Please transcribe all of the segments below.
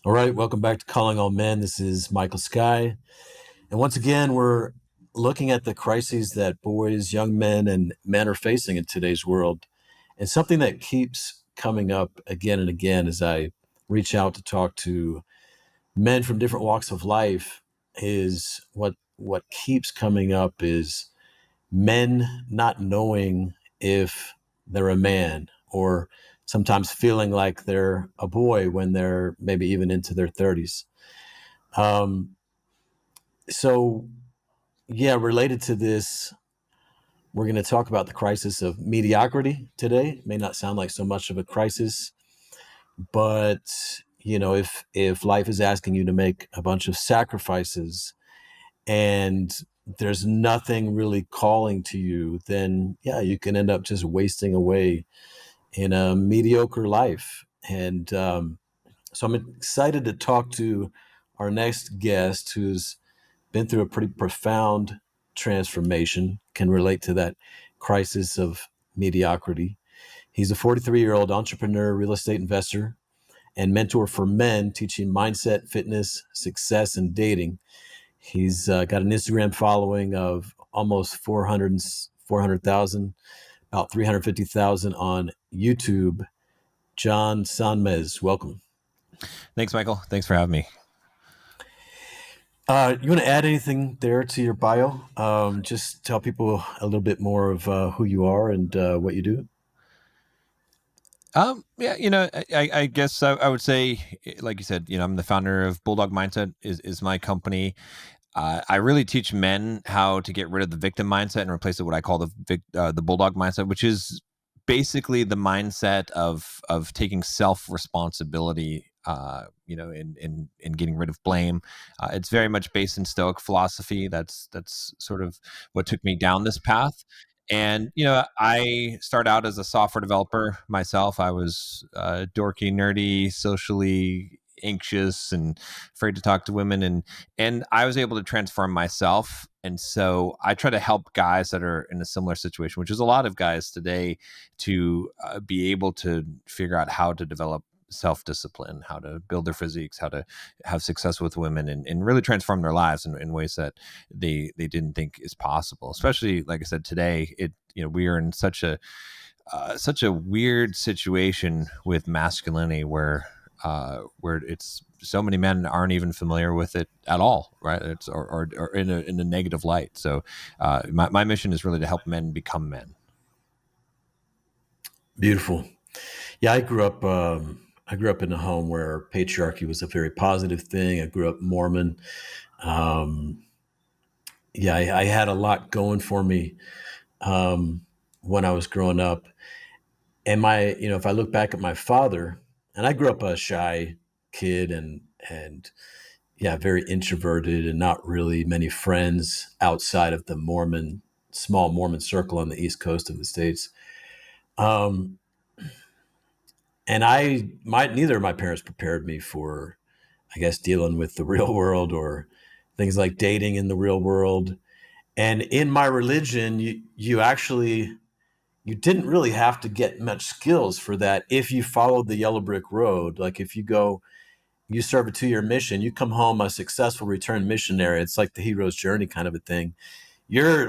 All right, welcome back to Calling All Men. This is Michael Sky. And once again, we're looking at the crises that boys, young men, and men are facing in today's world. And something that keeps coming up again and again as I reach out to talk to men from different walks of life is what keeps coming up is men not knowing if they're a man, or sometimes feeling like they're a boy when they're maybe even into their 30s. Um, so, yeah, related to this, we're going to talk about the crisis of mediocrity today. It may not sound like so much of a crisis, but if life is asking you to make a bunch of sacrifices and there's nothing really calling to you, then yeah, you can end up just wasting away in a mediocre life. And so I'm excited to talk to our next guest who's been through a pretty profound transformation, can relate to that crisis of mediocrity. He's a 43-year-old entrepreneur, real estate investor, and mentor for men, teaching mindset, fitness, success, and dating. He's got an Instagram following of almost 400,000, about 350,000 on YouTube. John Sonmez, welcome. Thanks, Michael. Thanks for having me. You want to add anything there to your bio? Just tell people a little bit more of who you are and what you do. Yeah, I guess I would say, like you said, I'm the founder of Bulldog Mindset is my company. I really teach men how to get rid of the victim mindset and replace it with what I call the Bulldog mindset, which is basically the mindset of taking self responsibility. In getting rid of blame. It's very much based in Stoic philosophy. That's sort of what took me down this path. And I started out as a software developer myself. I was dorky, nerdy, socially anxious, and afraid to talk to women, and I was able to transform myself. And so I try to help guys that are in a similar situation, which is a lot of guys today, to be able to figure out how to develop self-discipline, how to build their physiques, how to have success with women, and really transform their lives in ways that they didn't think is possible. Especially, like I said, today, we are in such a weird situation with masculinity where it's so many men aren't even familiar with it at all, right? It's or in a negative light. So my mission is really to help men become men. Beautiful. Yeah, I grew up. I grew up in a home where patriarchy was a very positive thing. I grew up Mormon. Um, yeah, I had a lot going for me when I was growing up. And if I look back at my father, and I grew up a shy kid, and yeah, very introverted and not really many friends outside of the small Mormon circle on the East Coast of the States. Um, and neither of my parents prepared me for, I guess, dealing with the real world or things like dating in the real world. And in my religion, you didn't really have to get much skills for that if you followed the yellow brick road. Like if you serve a 2-year mission, you come home a successful return missionary. It's like the hero's journey kind of a thing. You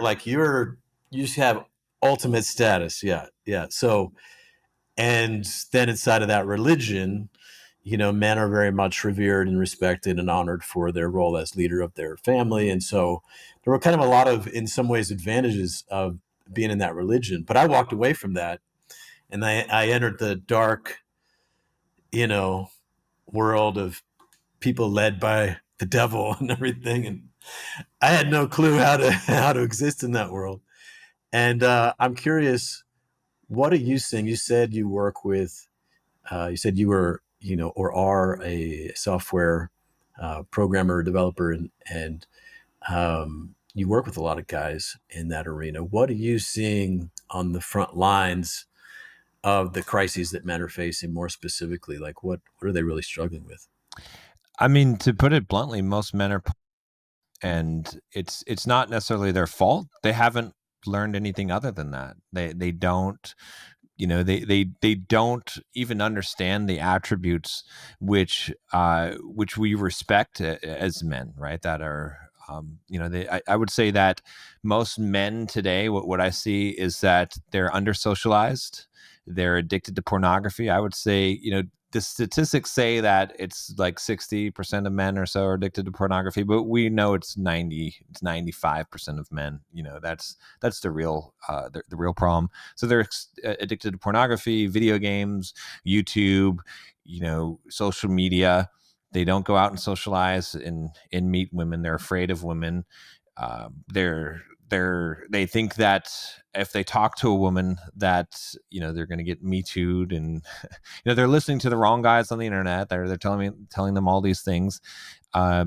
just have ultimate status. Yeah. Yeah. So, and then inside of that religion, men are very much revered and respected and honored for their role as leader of their family. And so there were kind of a lot of, in some ways, advantages of being in that religion. But I walked away from that and I entered the dark, you know, world of people led by the devil and everything. And I had no clue how to how to exist in that world. And I'm curious, what are you seeing? You said you work with. You said you were, or are a software programmer, developer, and you work with a lot of guys in that arena. What are you seeing on the front lines of the crises that men are facing, more specifically? Like, what are they really struggling with? I mean, to put it bluntly, most men are, and it's not necessarily their fault. They haven't learned anything other than that. They don't. they don't even understand the attributes which we respect as men, right? That are I would say that most men today, what I see is that they're under socialized, they're addicted to pornography. I would say, the statistics say that it's like 60% of men or so are addicted to pornography, but we know it's 95% of men. That's the real the real problem. So they're addicted to pornography, video games, YouTube, social media. They don't go out and socialize and meet women. They're afraid of women. They think that if they talk to a woman that they're going to get me too'd, and they're listening to the wrong guys on the internet. They're telling them all these things. They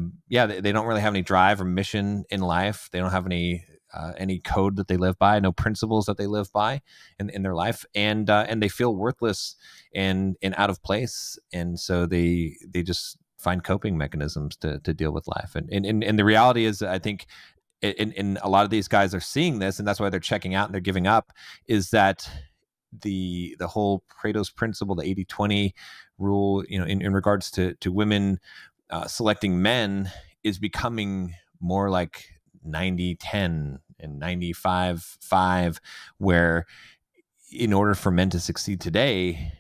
don't really have any drive or mission in life. They don't have any code that they live by, no principles that they live by in their life, and they feel worthless and out of place, and so they just find coping mechanisms to deal with life. And the reality is, I think, and a lot of these guys are seeing this, and that's why they're checking out and they're giving up, is that the whole Pareto's principle, the 80-20 rule, in regards to women selecting men, is becoming more like 90-10 and 95-5, where in order for men to succeed today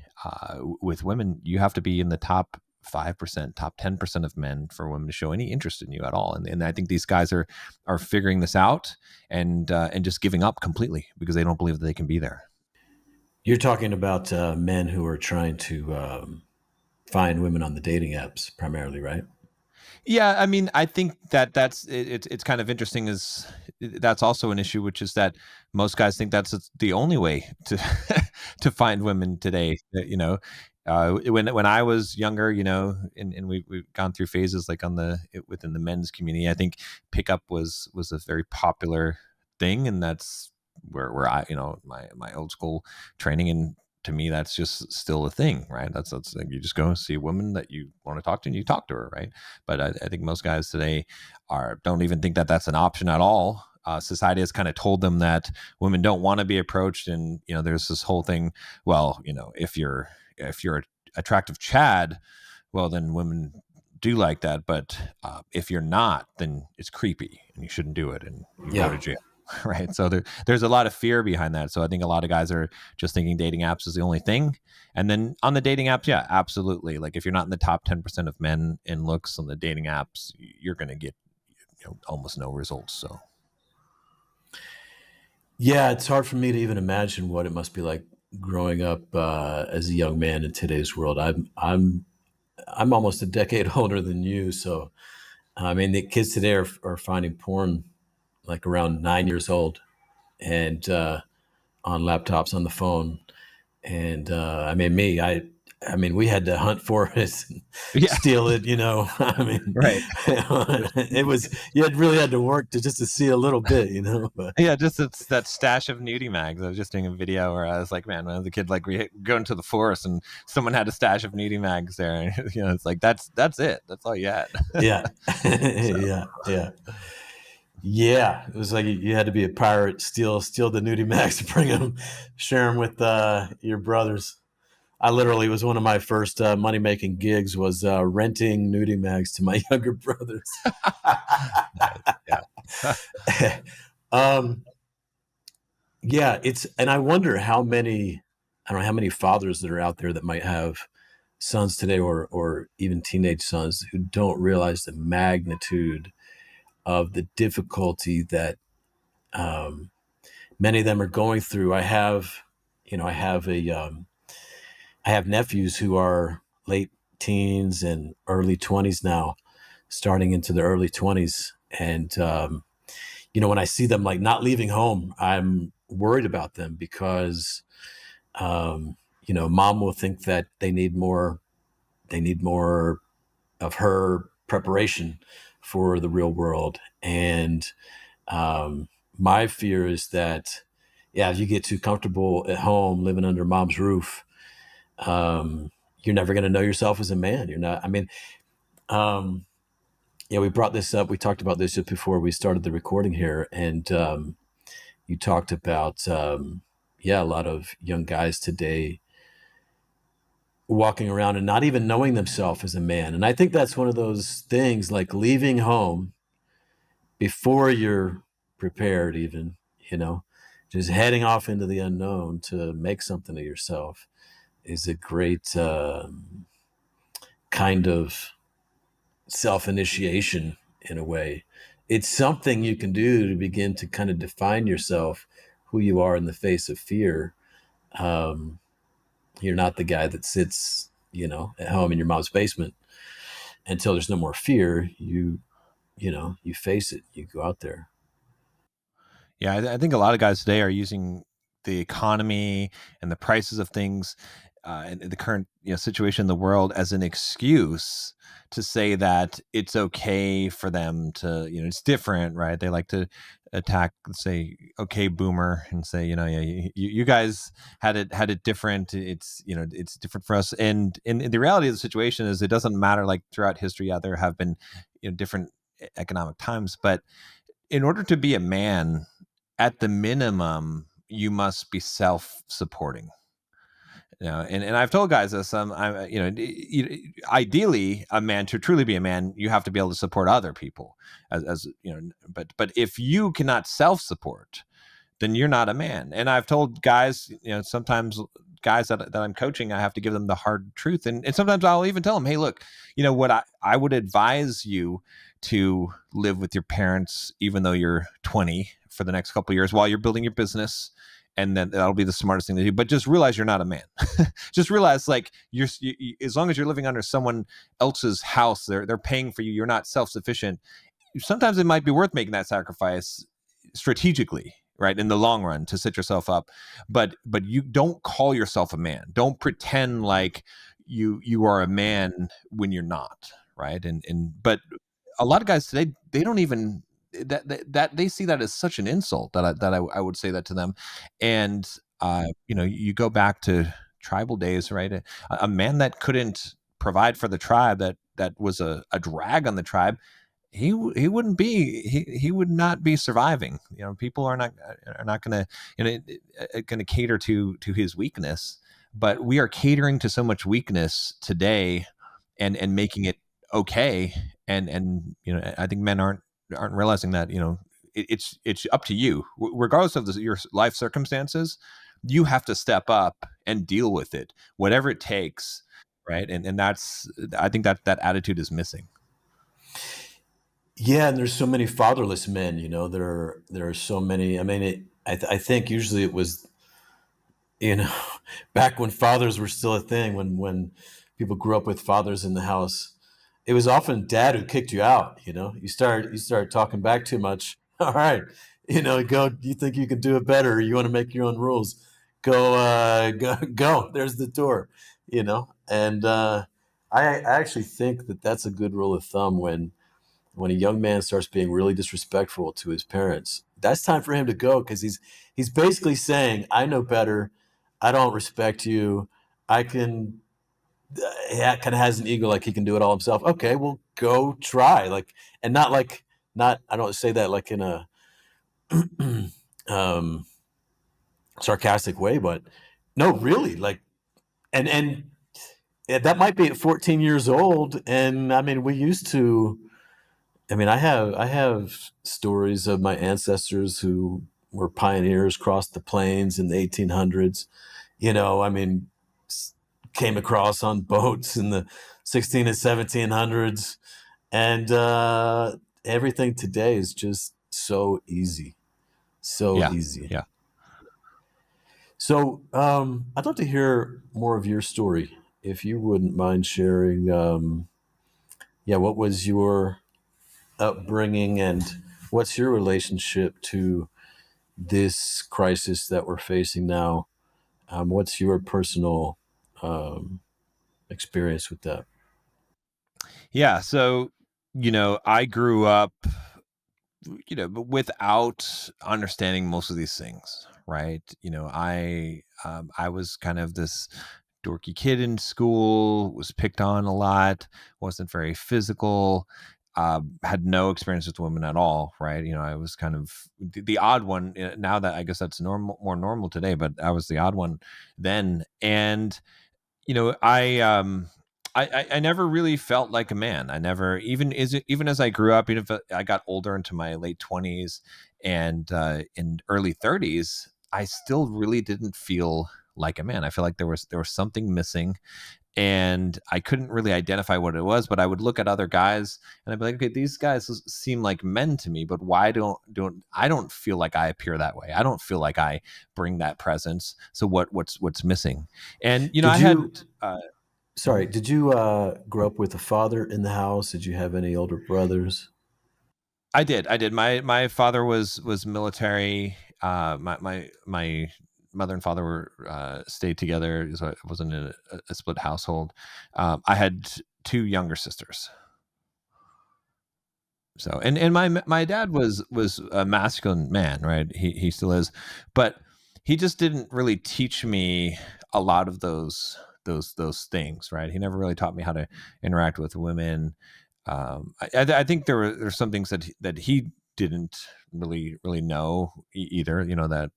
with women, you have to be in the top 5%, top 10% of men for women to show any interest in you at all. And I think these guys are figuring this out and just giving up completely because they don't believe that they can be there. You're talking about men who are trying to find women on the dating apps primarily, right? Yeah, I mean, I think that it's kind of interesting. Is that's also an issue, which is that most guys think that's the only way to to find women today. When I was younger, and we've gone through phases like within the men's community. I think pickup was a very popular thing, and that's where I, my old school training, and to me that's just still a thing, right? That's like, you just go see a woman that you want to talk to and you talk to her, right? But I think most guys today don't even think that that's an option at all. Society has kind of told them that women don't want to be approached, and there's this whole thing. Well, if you're attractive Chad, well then women do like that. But if you're not, then it's creepy and you shouldn't do it, and you go to Yeah. jail. Right. So there's a lot of fear behind that. So I think a lot of guys are just thinking dating apps is the only thing. And then on the dating apps, yeah, absolutely. Like if you're not in the top 10% of men in looks on the dating apps, you're going to get almost no results. So Yeah, it's hard for me to even imagine what it must be like growing up as a young man in today's world. I'm almost a decade older than you, so I mean the kids today are finding porn like around 9 years old, and on laptops on the phone. And I mean I mean we had to hunt for it, and yeah, steal it. I mean right. it was you had really had to work to see a little bit. But Yeah, just it's that stash of nudie mags. I was just doing a video where I was like, man, when I was a kid, like we go into the forest and someone had a stash of nudie mags there, and it's like that's it. That's all you had. yeah, So yeah. Yeah, it was like you had to be a pirate, steal the nudie mags, bring them, share them with your brothers. I literally was one of my first money making gigs was renting nudie mags to my younger brothers. nice. Yeah. um, yeah, and I wonder how many, I don't know how many fathers that are out there that might have sons today, or even teenage sons who don't realize the magnitude of the difficulty that um, many of them are going through. I have nephews who are late teens and early 20s now, starting into their early 20s. And, when I see them like not leaving home, I'm worried about them because, mom will think that they need more of her preparation for the real world. And my fear is that, yeah, if you get too comfortable at home living under mom's roof, you're never going to know yourself as a man. You're not. I mean, um, yeah, we brought this up. We talked about this just before we started the recording here, and you talked about yeah, a lot of young guys today walking around and not even knowing themselves as a man. And I think that's one of those things, like leaving home before you're prepared, even, you know, just heading off into the unknown to make something of yourself is a great kind of self initiation in a way. It's something you can do to begin to kind of define yourself, who you are in the face of fear. Um, you're not the guy that sits, at home in your mom's basement until there's no more fear. You face it, you go out there. Yeah, I think a lot of guys today are using the economy and the prices of things, and the current situation in the world as an excuse to say that it's okay for them to, it's different, right? They like to attack, say, okay, boomer, and say, yeah, you guys had it different. It's different for us. And the reality of the situation is, it doesn't matter. Like, throughout history, yeah, there have been different economic times, but in order to be a man, at the minimum, you must be self-supporting. And I've told guys this. Ideally, a man, to truly be a man, you have to be able to support other people. As but if you cannot self-support, then you're not a man. And I've told guys, sometimes guys that I'm coaching, I have to give them the hard truth. And sometimes I'll even tell them, hey, look, what I would advise you to live with your parents, even though you're 20, for the next couple of years while you're building your business. And then that'll be the smartest thing to do. But just realize you're not a man. Just realize, like, as long as you're living under someone else's house, they're paying for you. You're not self-sufficient. Sometimes it might be worth making that sacrifice strategically, right, in the long run, to set yourself up. But you don't call yourself a man. Don't pretend like you are a man when you're not, right? And but a lot of guys today, they don't even, that they see that as such an insult, that I would say that to them. And you go back to tribal days, right? A man that couldn't provide for the tribe, that was a drag on the tribe, he wouldn't be, he would not be surviving. People are not going to, going to cater to his weakness. But we are catering to so much weakness today, and making it okay. And I think men aren't realizing that, it's up to you, regardless of your life circumstances. You have to step up and deal with it, whatever it takes, right? And that's, I think that attitude is missing. Yeah, and there's so many fatherless men. There are so many. I mean, I think usually it was, you know, back when fathers were still a thing, when people grew up with fathers in the house, it was often dad who kicked you out. You start talking back too much. All right, go. You think you can do it better? You want to make your own rules? Go, go. There's the door. And I actually think that that's a good rule of thumb. When a young man starts being really disrespectful to his parents, that's time for him to go, because he's basically saying, "I know better. I don't respect you. I can." Yeah, kind of has an ego, like he can do it all himself. Okay, well, go try. Like, and not like, not. I don't say that like in a um, sarcastic way, but no, really, like, and yeah, that might be at 14 years old. And I mean, we used to. I mean, I have stories of my ancestors who were pioneers, crossed the plains in the 1800s. I mean, came across on boats in the 16 and 1700s, and everything today is just so easy, so Yeah, easy. yeah. So I'd love to hear more of your story, if you wouldn't mind sharing. Yeah, what was your upbringing, and what's your relationship to this crisis that we're facing now? What's your personal um, experience with that? Yeah. So, I grew up, but without understanding most of these things, right? I was kind of this dorky kid in school, was picked on a lot, wasn't very physical. had no experience with women at all, right? I was kind of the odd one. Now that I guess that's more normal today, but I was the odd one then. And I never really felt like a man. I never, even as I grew up, even if I got older into my late 20s and in early 30s, I still really didn't feel like a man. I feel like there was something missing, and I couldn't really identify what it was. But I would look at other guys, and I'd be like, okay, these guys seem like men to me, but why don't I don't feel like I appear that way? I don't feel like I bring that presence. So what's missing? And Did I had. you, Uh, sorry, did you grow up with a father in the house? Did you have any older brothers? I did. I did. My father was military. My mother and father were stayed together, so it wasn't a split household. I had two younger sisters. So, and my dad was a masculine man, right? He still is, but he just didn't really teach me a lot of those things, right? He never really taught me how to interact with women. I think there's some things that he didn't really know either. That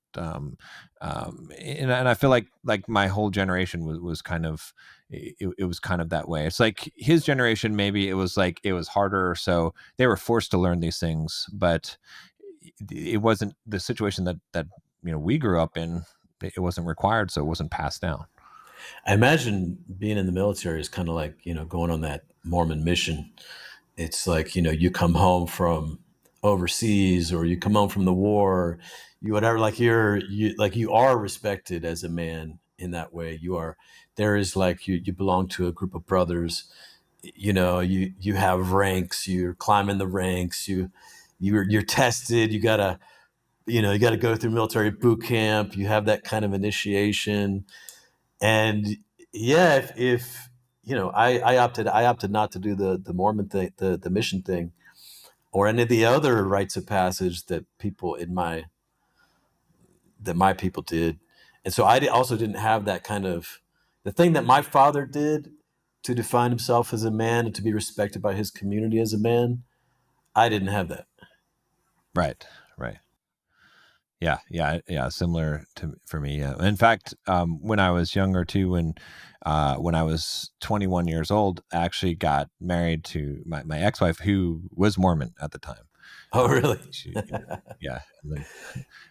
and I feel like my whole generation was kind of it was kind of that way. It's like his generation, maybe it was like it was harder, so they were forced to learn these things, but it wasn't the situation that we grew up in. It wasn't required, so it wasn't passed down. I imagine being in the military is kind of like, going on that Mormon mission. It's like, you come home from overseas or you come home from the war, you whatever, like you are respected as a man in that way. There is like you belong to a group of brothers, you have ranks, you're climbing the ranks, you're tested, you gotta go through military boot camp, you have that kind of initiation. And yeah, if I opted not to do the Mormon thing, the mission thing, or any of the other rites of passage that my people did. And so also didn't have that kind of the thing that my father did to define himself as a man and to be respected by his community as a man. I didn't have that. Right, right. Yeah, yeah, yeah. Similar to for me. Yeah. In fact, when I was younger too, when I was 21 years old, I actually got married to my ex wife, who was Mormon at the time. Oh, really? She, yeah, and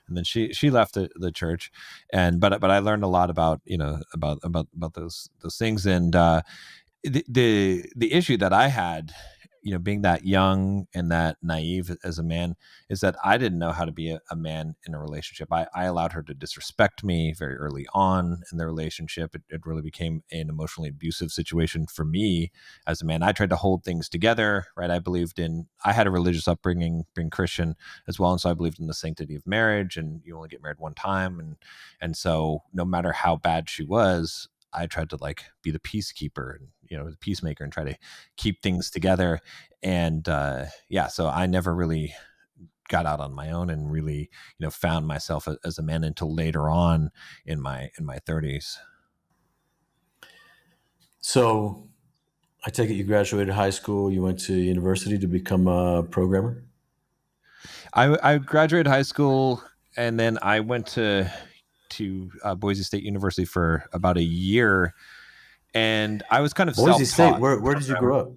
then she left the church, and but I learned a lot about about those things, and the issue that I had, being that young and that naive as a man, is that I didn't know how to be a man in a relationship. I allowed her to disrespect me very early on in the relationship. It really became an emotionally abusive situation for me as a man. I tried to hold things together, right? I had a religious upbringing, being Christian as well, and so I believed in the sanctity of marriage, and you only get married one time, and so no matter how bad she was, I tried to like be the peacekeeper and the peacemaker and try to keep things together. And yeah, so I never really got out on my own and really found myself as a man until later on in my 30s. So I take it you graduated high school, you went to university to become a programmer. I graduated high school, and then I went to Boise State University for about a year, and I was kind of Boise State, self-taught where did you programmer. grow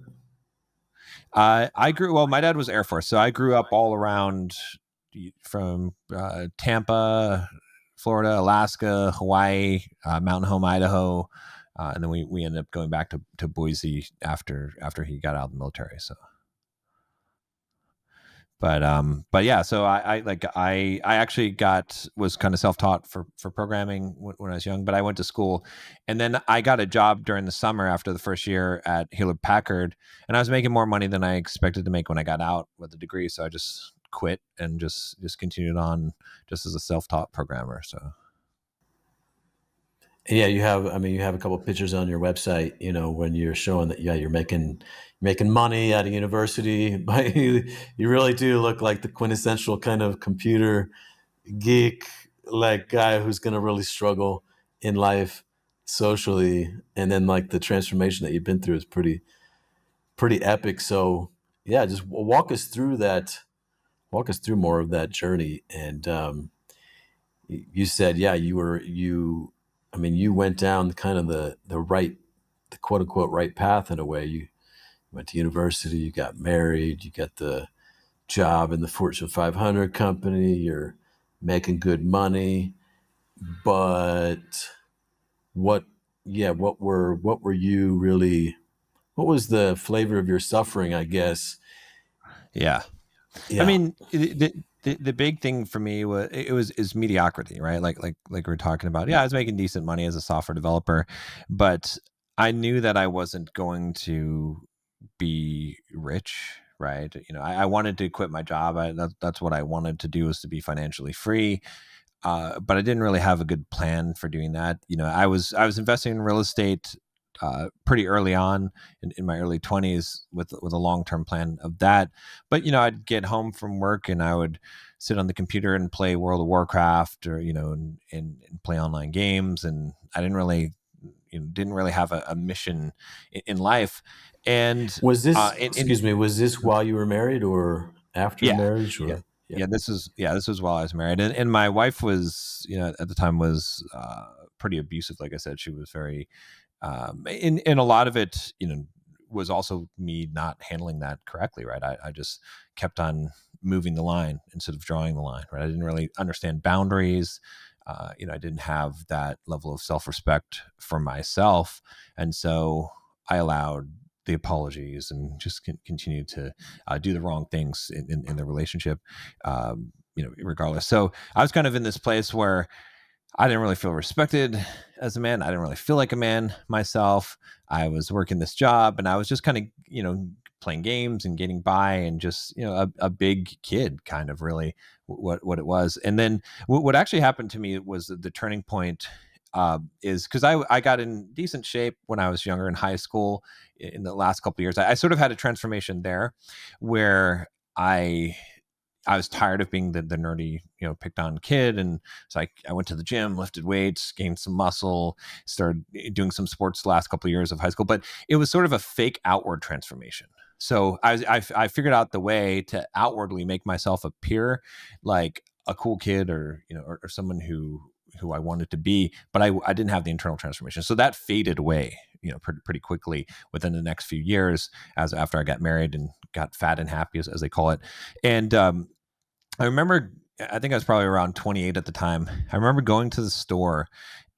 up? I grew well. My dad was Air Force, so I grew up all around from Tampa, Florida, Alaska, Hawaii, Mountain Home, Idaho, and then we ended up going back to Boise after he got out of the military. So, but yeah, so I actually was kind of self taught for programming when I was young, but I went to school, and then I got a job during the summer after the first year at Hewlett Packard, and I was making more money than I expected to make when I got out with the degree, so I just quit and just continued on just as a self taught programmer. So Yeah, you have a couple of pictures on your website, when you're showing that, yeah, you're making money at a university, but you really do look like the quintessential kind of computer geek, like guy who's going to really struggle in life socially. And then like the transformation that you've been through is pretty epic. So, yeah, just walk us through that. Walk us through more of that journey. And you said, yeah, I mean, you went down kind of the right, the quote unquote right path in a way. You went to university, you got married, you got the job in the Fortune 500 company, you're making good money. But what, yeah, what were you really, what was the flavor of your suffering, I guess? Yeah. I Yeah. mean, the big thing for me was it was is mediocrity, right? Like we are talking about. Yeah, I was making decent money as a software developer, but I knew that I wasn't going to be rich, right? I wanted to quit my job. That's what I wanted to do, was to be financially free. But I didn't really have a good plan for doing that. I was investing in real estate pretty early on in my early 20s with a long term plan of that. But I'd get home from work and I would sit on the computer and play World of Warcraft, or and play online games, and I didn't really have a mission in life. And Was this, in excuse me, was this while you were married or after yeah, marriage yeah, or, yeah? yeah. This was while I was married, and my wife was, at the time, was pretty abusive. Like I said, she was very, and a lot of it, was also me not handling that correctly. Right, I just kept on moving the line instead of drawing the line. Right, I didn't really understand boundaries. I didn't have that level of self respect for myself, and so I allowed the apologies and just continued to do the wrong things in the relationship, regardless. So I was kind of in this place where I didn't really feel respected as a man. I didn't really feel like a man myself. I was working this job and I was just kind of, playing games and getting by, and just, a big kid, kind of, really what it was. And then what actually happened to me was the turning point, is because I got in decent shape when I was younger in high school. In the last couple of years, I sort of had a transformation there where I I was tired of being the nerdy, picked on kid. And so I went to the gym, lifted weights, gained some muscle, started doing some sports the last couple of years of high school. But it was sort of a fake outward transformation. So I figured out the way to outwardly make myself appear like a cool kid, or, or someone who I wanted to be, but I didn't have the internal transformation. So that faded away, pretty quickly within the next few years, as after I got married and got fat and happy, as they call it. And I remember, I think I was probably around 28 at the time. I remember going to the store,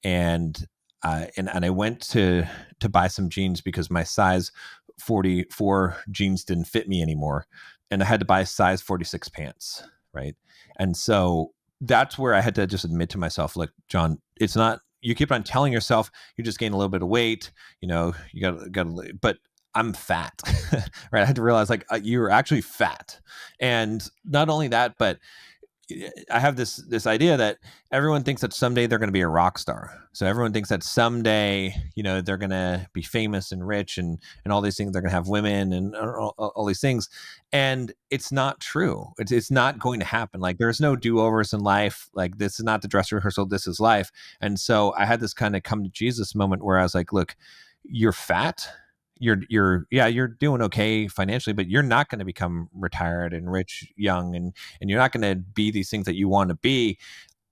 and and I went to buy some jeans because my size 44 jeans didn't fit me anymore, and I had to buy size 46 pants, right? And so that's where I had to just admit to myself, like, John, it's not, you keep on telling yourself you just gain a little bit of weight, you got, but I'm fat, right? I had to realize, like, you're actually fat. And not only that, but I have this idea that everyone thinks that someday they're going to be a rock star. So everyone thinks that someday, they're going to be famous and rich, and all these things. They're going to have women and all these things, and it's not true. It's not going to happen. Like, there's no do overs in life. Like, this is not the dress rehearsal. This is life. And so I had this kind of come to Jesus moment where I was like, look, you're fat. You're doing okay financially, but you're not going to become retired and rich young, and you're not going to be these things that you want to be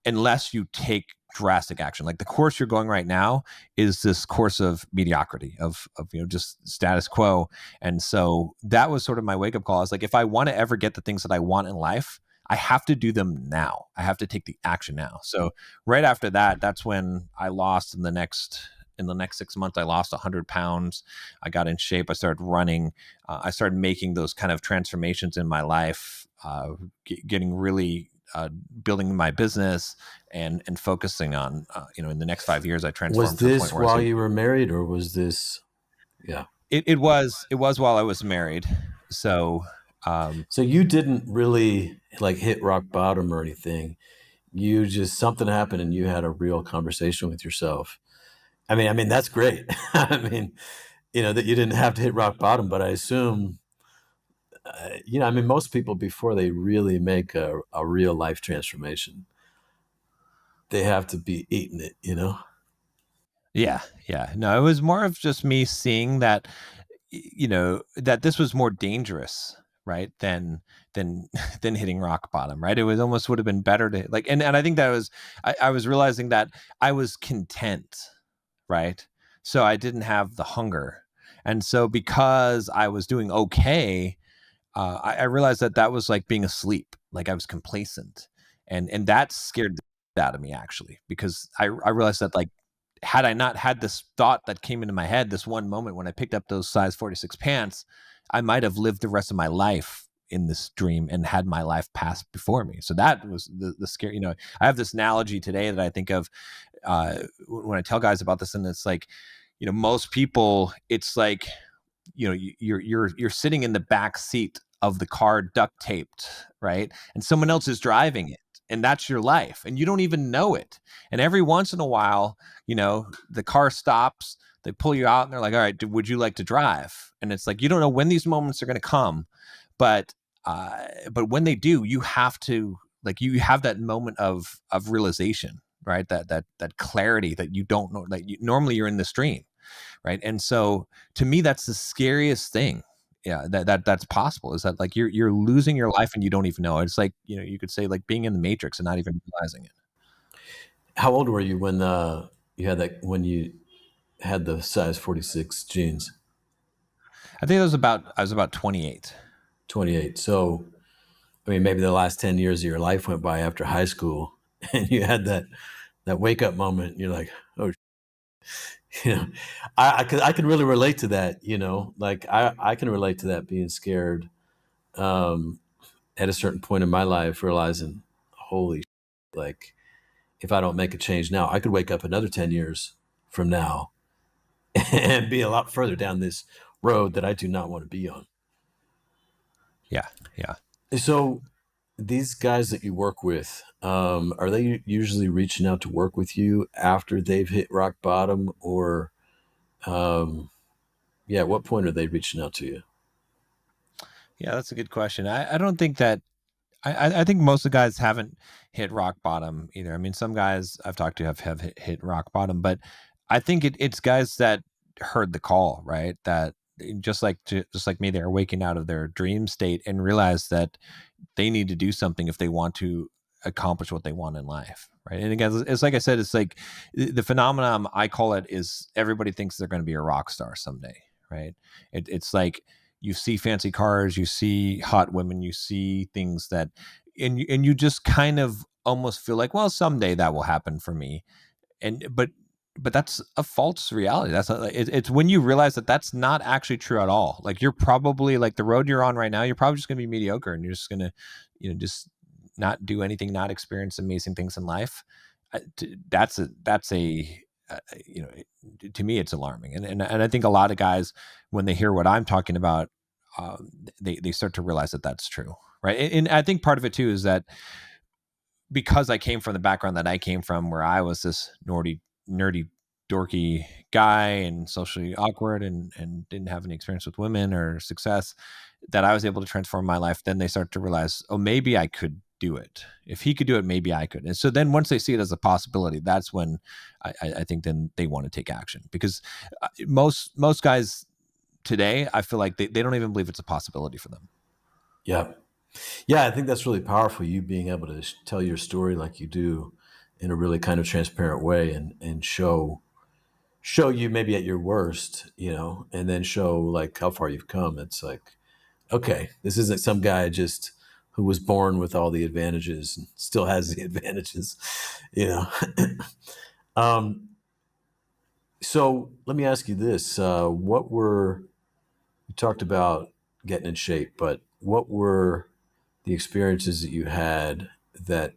unless you take drastic action. Like, the course you're going right now is this course of mediocrity, of just status quo. And so that was sort of my wake up call. I was like, if I want to ever get the things that I want in life, I have to do them now. I have to take the action now. So right after that, that's when I lost in the next 6 months, I lost 100 pounds. I got in shape. I started running. I started making those kind of transformations in my life, getting really, building my business, and focusing on, in the next 5 years, I Was transformed to the point this where I while said, you were married or was this, yeah? it was while I was married. So, So you didn't really like hit rock bottom or anything. You just, something happened and you had a real conversation with yourself. I mean that's great. I mean, that you didn't have to hit rock bottom, but I assume, I mean, most people before they really make a real life transformation, they have to be eating it. yeah, yeah. No, it was more of just me seeing that, that this was more dangerous right, than than hitting rock bottom, right? It was almost would have been better to like, and I think that was I was realizing that I was content, right? So I didn't have the hunger, and so because I was doing okay, I realized that that was like being asleep, like I was complacent, and that scared the out of me actually, because I realized that like had I not had this thought that came into my head, this one moment when I picked up those size 46 pants, I might have lived the rest of my life in this dream and had my life pass before me. So that was the scary, I have this analogy today that I think of when I tell guys about this, and it's like, most people, it's like, you're sitting in the back seat of the car duct taped, right, and someone else is driving it, and that's your life and you don't even know it. And every once in a while, the car stops, they pull you out and they're like, all right, would you like to drive? And it's like, you don't know when these moments are going to come, but but when they do, you have to, like, you have that moment of realization, right, that clarity that you don't know, like normally you're in the stream, right? And so to me, that's the scariest thing. Yeah, that's possible, is that like you're losing your life and you don't even know. It's like, you could say like being in the matrix and not even realizing it. How old were you when you had the size 46 jeans? I think I was about 28. 28. So, I mean, maybe the last 10 years of your life went by after high school and you had that wake up moment. And you're like, oh, you know, I can really relate to that, like I can relate to that, being scared um, at a certain point in my life, realizing, holy, like if I don't make a change now, I could wake up another 10 years from now and be a lot further down this road that I do not want to be on. Yeah, yeah. So these guys that you work with, are they usually reaching out to work with you after they've hit rock bottom, or yeah, at what point are they reaching out to you? Yeah, that's a good question. I don't think that I think most of the guys haven't hit rock bottom either. I mean, some guys I've talked to have hit rock bottom, but I think it's guys that heard the call, right? That just like me, they're waking out of their dream state and realize that they need to do something if they want to accomplish what they want in life, right? And again, it's like I said, it's like the phenomenon I call it is everybody thinks they're going to be a rock star someday, right? It's like you see fancy cars, you see hot women, you see things that, and you just kind of almost feel like, well, someday that will happen for me, and but that's a false reality. That's not, it's when you realize that that's not actually true at all. Like you're probably, like, the road you're on right now, you're probably just going to be mediocre and you're just going to, just not do anything, not experience amazing things in life. That's a you know to me it's alarming, and I think a lot of guys, when they hear what I'm talking about, they start to realize that that's true, right? And I think part of it too is that because I came from the background that I came from, where I was this nerdy, dorky guy and socially awkward, and didn't have any experience with women or success, that I was able to transform my life. Then they start to realize, oh, maybe I could do it. If he could do it, maybe I could. And so then once they see it as a possibility, that's when I think then they want to take action, because most guys today, I feel like they don't even believe it's a possibility for them. Yeah. Yeah, I think that's really powerful. You being able to tell your story like you do in a really kind of transparent way, and show you maybe at your worst, and then show like how far you've come. It's like, okay, this isn't some guy just who was born with all the advantages and still has the advantages, you know. um, so let me ask you this: what were you talked about getting in shape, but what were the experiences that you had that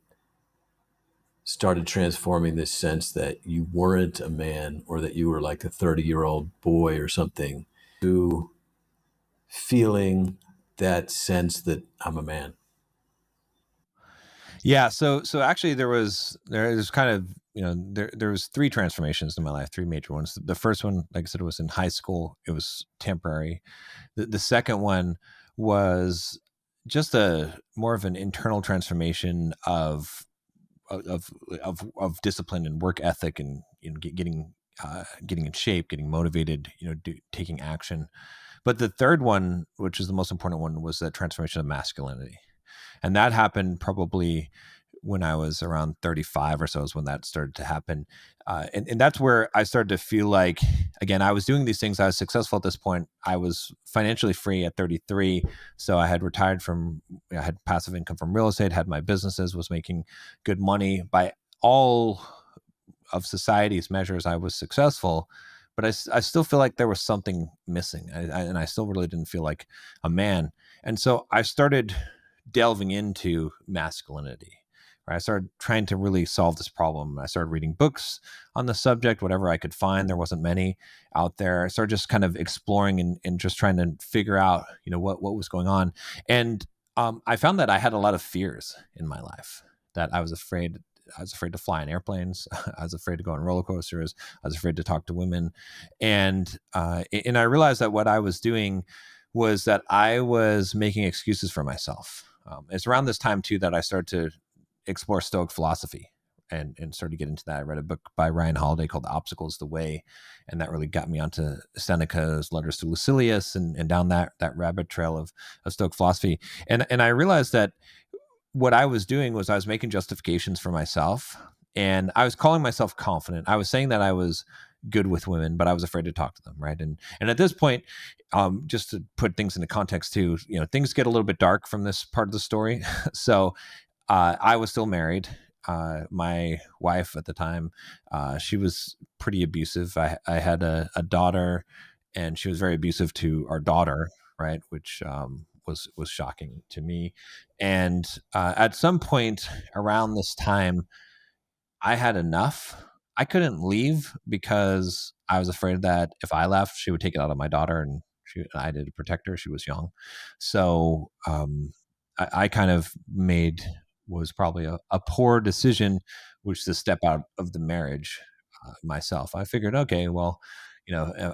started transforming this sense that you weren't a man, or that you were like a 30-year-old boy or something, to feeling that sense that I'm a man? Yeah, so actually there's kind of, there was three transformations in my life, three major ones. The first one, like I said, was in high school. It was temporary. The second one was just a more of an internal transformation of discipline and work ethic, and getting in shape, getting motivated, taking action. But the third one, which is the most important one, was the transformation of masculinity. And that happened probably when I was around 35 or so is when that started to happen. And that's where I started to feel like, again, I was doing these things. I was successful at this point. I was financially free at 33. So I had retired from, I had passive income from real estate, had my businesses, was making good money. By all of society's measures, I was successful. But I still feel like there was something missing. And I still really didn't feel like a man. And so I started delving into masculinity. Right? I started trying to really solve this problem. I started reading books on the subject, whatever I could find. There wasn't many out there. I started just kind of exploring and just trying to figure out, what was going on. And I found that I had a lot of fears in my life. That I was afraid. I was afraid to fly in airplanes. I was afraid to go on roller coasters. I was afraid to talk to women, and I realized that what I was doing was that I was making excuses for myself. It's around this time too that I started to explore Stoic philosophy and started to get into that. I read a book by Ryan Holiday called "The Obstacle is the Way," and that really got me onto Seneca's letters to Lucilius and down that rabbit trail of Stoic philosophy. And I realized that what I was doing was I was making justifications for myself, and I was calling myself confident. I was saying that I was good with women, but I was afraid to talk to them, right? And at this point, just to put things into context too, things get a little bit dark from this part of the story. So I was still married. My wife at the time, she was pretty abusive. I had a daughter, and she was very abusive to our daughter, right? Which was shocking to me. And at some point around this time, I had enough. I couldn't leave because I was afraid that if I left, she would take it out on my daughter, and I did to protect her. She was young, so I kind of made was probably a poor decision, which is to step out of the marriage myself. I figured, okay, well,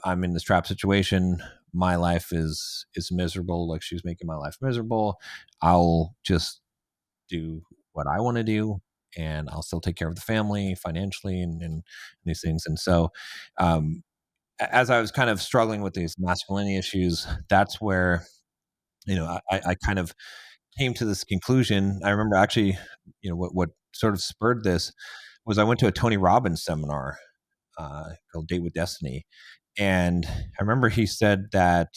I'm in this trap situation. My life is miserable. Like, she's making my life miserable. I'll just do what I want to do, and I'll still take care of the family financially and these things. And so, um, as I was kind of struggling with these masculinity issues, that's where, I kind of came to this conclusion. I remember actually, what sort of spurred this was I went to a Tony Robbins seminar called Date with Destiny. And I remember he said that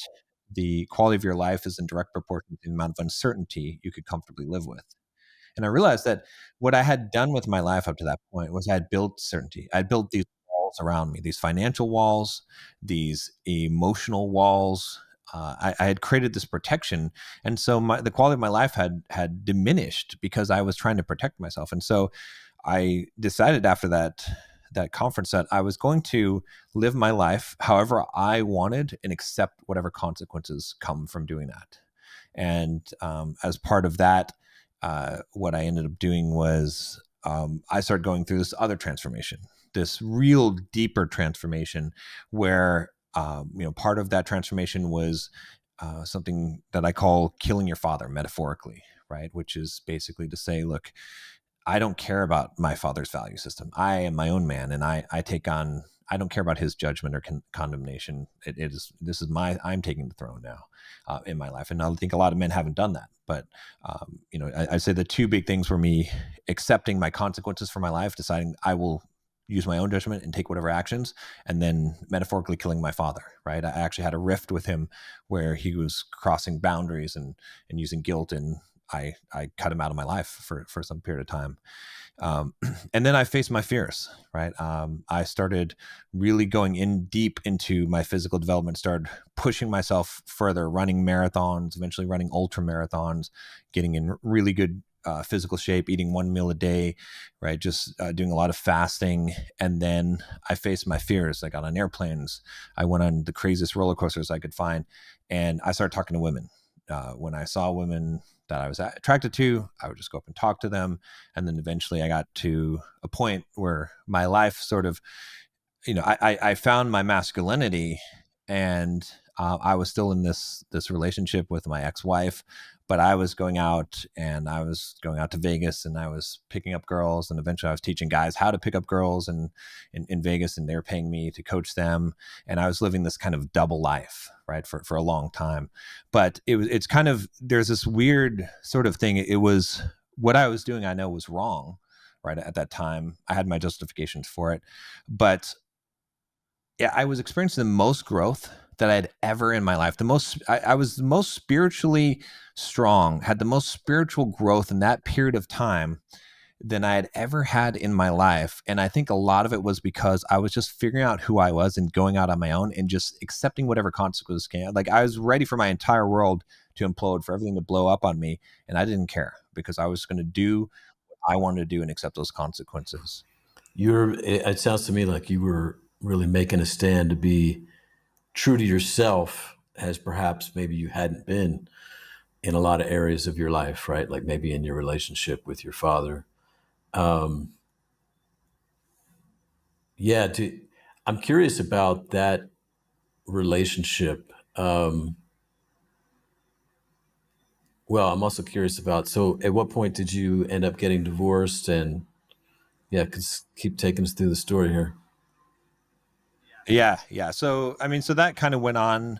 the quality of your life is in direct proportion to the amount of uncertainty you could comfortably live with. And I realized that what I had done with my life up to that point was I had built certainty. I had built these walls around me, these financial walls, these emotional walls. I had created this protection, and so the quality of my life had diminished because I was trying to protect myself. And so I decided after that conference that I was going to live my life however I wanted and accept whatever consequences come from doing that. And as part of that, what I ended up doing was I started going through this other transformation, this real deeper transformation, where part of that transformation was something that I call killing your father metaphorically, right? Which is basically to say, look, I don't care about my father's value system. I am my own man, and I take on. I don't care about his judgment or condemnation. This is I'm taking the throne now in my life, and I think a lot of men haven't done that. But I say the two big things were me accepting my consequences for my life, deciding I will use my own judgment and take whatever actions, and then metaphorically killing my father. Right? I actually had a rift with him where he was crossing boundaries and using guilt, and I cut him out of my life for some period of time. And then I faced my fears, right? I started really going in deep into my physical development, started pushing myself further, running marathons, eventually running ultra marathons, getting in really good physical shape, eating one meal a day, right? Just doing a lot of fasting. And then I faced my fears. I got on airplanes. I went on the craziest roller coasters I could find. And I started talking to women. When I saw women that I was attracted to, I would just go up and talk to them. And then eventually I got to a point where my life sort of, I found my masculinity, and I was still in this relationship with my ex-wife, but I was going out, and I was going out to Vegas, and I was picking up girls, and eventually I was teaching guys how to pick up girls in Vegas, and they're paying me to coach them. And I was living this kind of double life, right, for a long time. But it's kind of, there's this weird sort of thing. It was what I was doing, I know, was wrong, right, at that time. I had my justifications for it, but yeah, I was experiencing the most growth that I had ever in my life. I was the most spiritually strong, had the most spiritual growth in that period of time than I had ever had in my life. And I think a lot of it was because I was just figuring out who I was and going out on my own and just accepting whatever consequences came. Like, I was ready for my entire world to implode, for everything to blow up on me. And I didn't care, because I was going to do what I wanted to do and accept those consequences. It sounds to me like you were really making a stand to be true to yourself, as perhaps maybe you hadn't been in a lot of areas of your life, right? Like maybe in your relationship with your father. Um, yeah, I'm curious about that relationship. Well, I'm also curious about, so at what point did you end up getting divorced? And yeah, keep taking us through the story here. Yeah, yeah. So I mean, so that kind of went on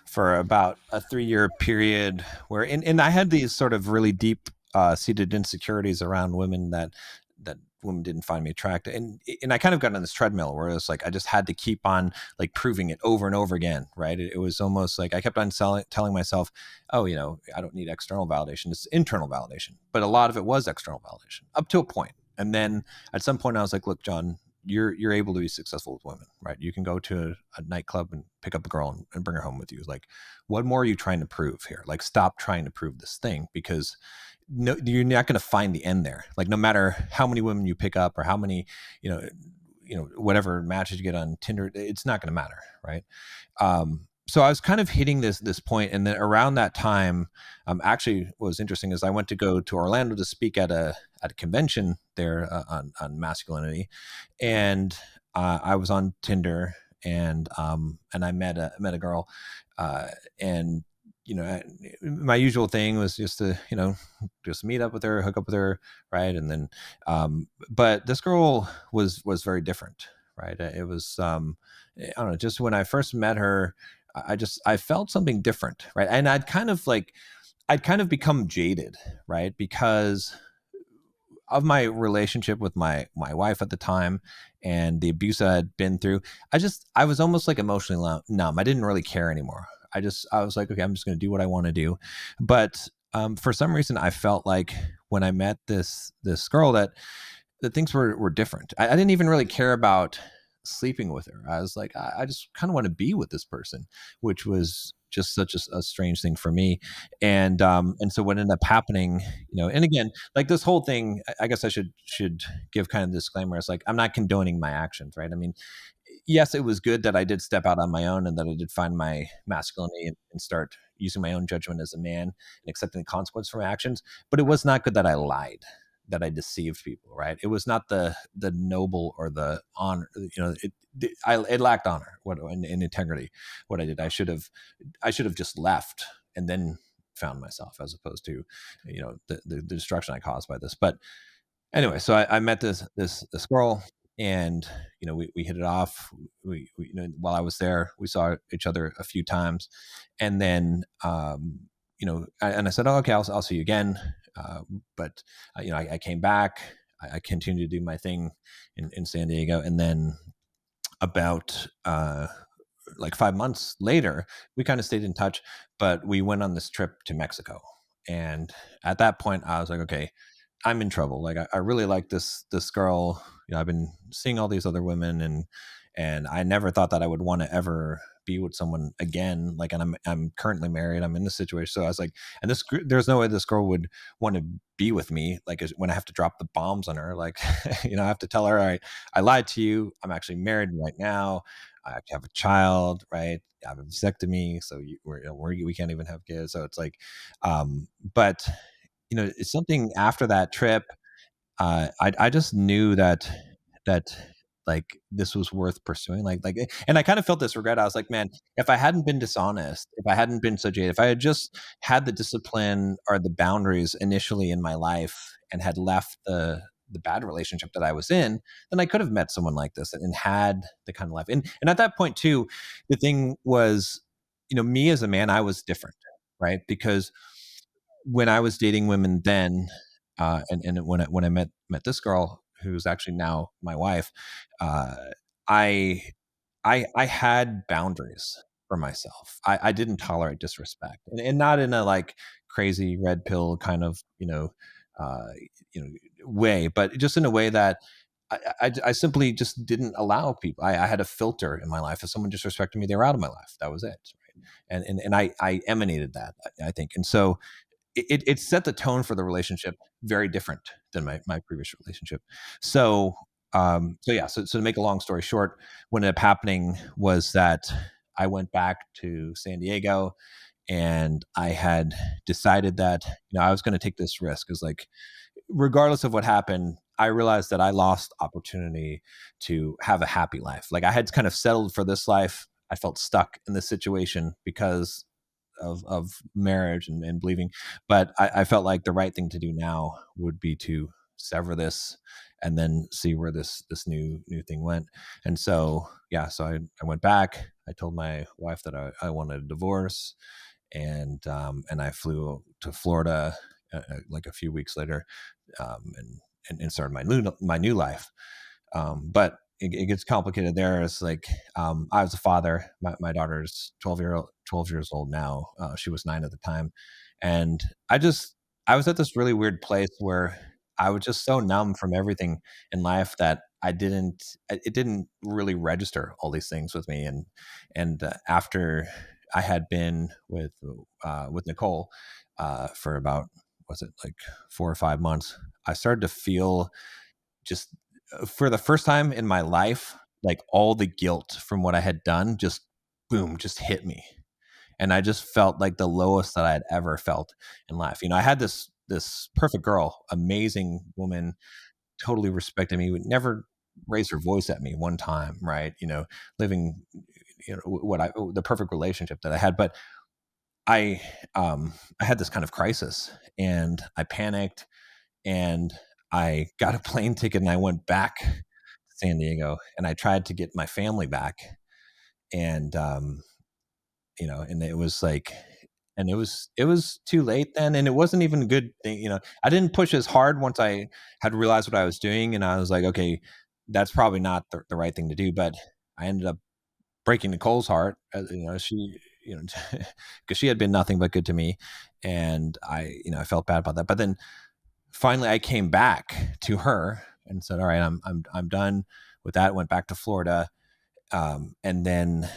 for about a 3-year period where, and I had these sort of really deep seated insecurities around women, that women didn't find me attractive, and I kind of got on this treadmill where it's like I just had to keep on like proving it over and over again, right? It was almost like I kept on telling myself, oh, I don't need external validation, it's internal validation. But a lot of it was external validation up to a point. And then at some point I was like, look, John, you're able to be successful with women, right? You can go to a nightclub and pick up a girl and bring her home with you. Like, what more are you trying to prove here? Like, stop trying to prove this thing, because no, you're not going to find the end there. Like, no matter how many women you pick up, or how many, you know, whatever matches you get on Tinder, it's not going to matter, right? So I was kind of hitting this point, and then around that time, actually, what was interesting is I went to go to Orlando to speak at a convention there, on masculinity, and I was on Tinder, and I met a girl, uh, and my usual thing was just to just meet up with her, hook up with her, right, and then but this girl was very different, right? It was I don't know, just when I first met her, I felt something different, right? And I'd kind of become jaded, right? Because of my relationship with my wife at the time, and the abuse I had been through. I was almost like emotionally numb. I didn't really care anymore. I was like, okay, I'm just going to do what I want to do. But for some reason, I felt like when I met this girl, that things were different. I didn't even really care about sleeping with her. I was like, I just kind of want to be with this person, which was just such a strange thing for me. And so what ended up happening, and again, like this whole thing, I guess I should give kind of disclaimer. It's like, I'm not condoning my actions, right? I mean, yes, it was good that I did step out on my own, and that I did find my masculinity, and start using my own judgment as a man, and accepting the consequence for my actions. But it was not good that I lied, that I deceived people, right? It was not the noble or the honor. It lacked honor, and integrity. What I did, I should have just left, and then found myself, as opposed to the destruction I caused by this. But anyway, so I met this girl, and we hit it off. We while I was there, we saw each other a few times, and then and I said, oh, okay, I'll see you again. But I came back. I continued to do my thing in San Diego, and then about like 5 months later, we kind of stayed in touch, but we went on this trip to Mexico. And at that point, I was like, okay, I'm in trouble. Like, I really like this girl. I've been seeing all these other women, and I never thought that I would want to ever be with someone again. Like, and I'm currently married. I'm in this situation. So I was like, and there's no way this girl would want to be with me. Like, when I have to drop the bombs on her, like, I have to tell her, all right, I lied to you. I'm actually married right now. I have a child, right? I have a vasectomy, so we can't even have kids. So it's like, but it's something after that trip. I just knew that like this was worth pursuing. And I kind of felt this regret. I was like, man, if I hadn't been dishonest, if I hadn't been so jaded, if I had just had the discipline or the boundaries initially in my life and had left the bad relationship that I was in, then I could have met someone like this and had the kind of life. And at that point too, the thing was, me as a man, I was different, right? Because when I was dating women then, and when I met this girl who's actually now my wife, uh, I I had boundaries for myself. I didn't tolerate disrespect, and not in a like crazy red pill kind of uh, way, but just in a way that I simply just didn't allow people. I had a filter in my life. If someone disrespected me, they were out of my life. That was it. Right? And I emanated that, I think. And so it set the tone for the relationship very different than my previous relationship. So so to make a long story short, what ended up happening was that I went back to San Diego, and I had decided that I was going to take this risk, because like regardless of what happened, I realized that I lost opportunity to have a happy life. Like I had kind of settled for this life. I felt stuck in this situation because of marriage and believing. But I felt like the right thing to do now would be to sever this and then see where this new thing went. And so so I went back. I told my wife that I wanted a divorce, and I flew to Florida like a few weeks later, and started my new life. But it gets complicated there. It's like I was a father. My daughter's 12 years old now. She was 9 at the time, and I just I was at this really weird place where I was just so numb from everything in life that it didn't really register all these things with me. And after I had been with Nicole for about, was it like 4 or 5 months, I started to feel just for the first time in my life, like all the guilt from what I had done just boom, just hit me. And I just felt like the lowest that I had ever felt in life. I had this perfect girl, amazing woman, totally respected me, would never raise her voice at me one time, right? Living the perfect relationship that I had. But I I had this kind of crisis, and I panicked, and I got a plane ticket, and I went back to San Diego, and I tried to get my family back. And and it was like, and it was too late then, and it wasn't even a good thing. I didn't push as hard once I had realized what I was doing, and I was like, okay, that's probably not the right thing to do. But I ended up breaking Nicole's heart. She, because she had been nothing but good to me, and I felt bad about that. But then finally I came back to her and said, all right, I'm done with that. Went back to Florida. And then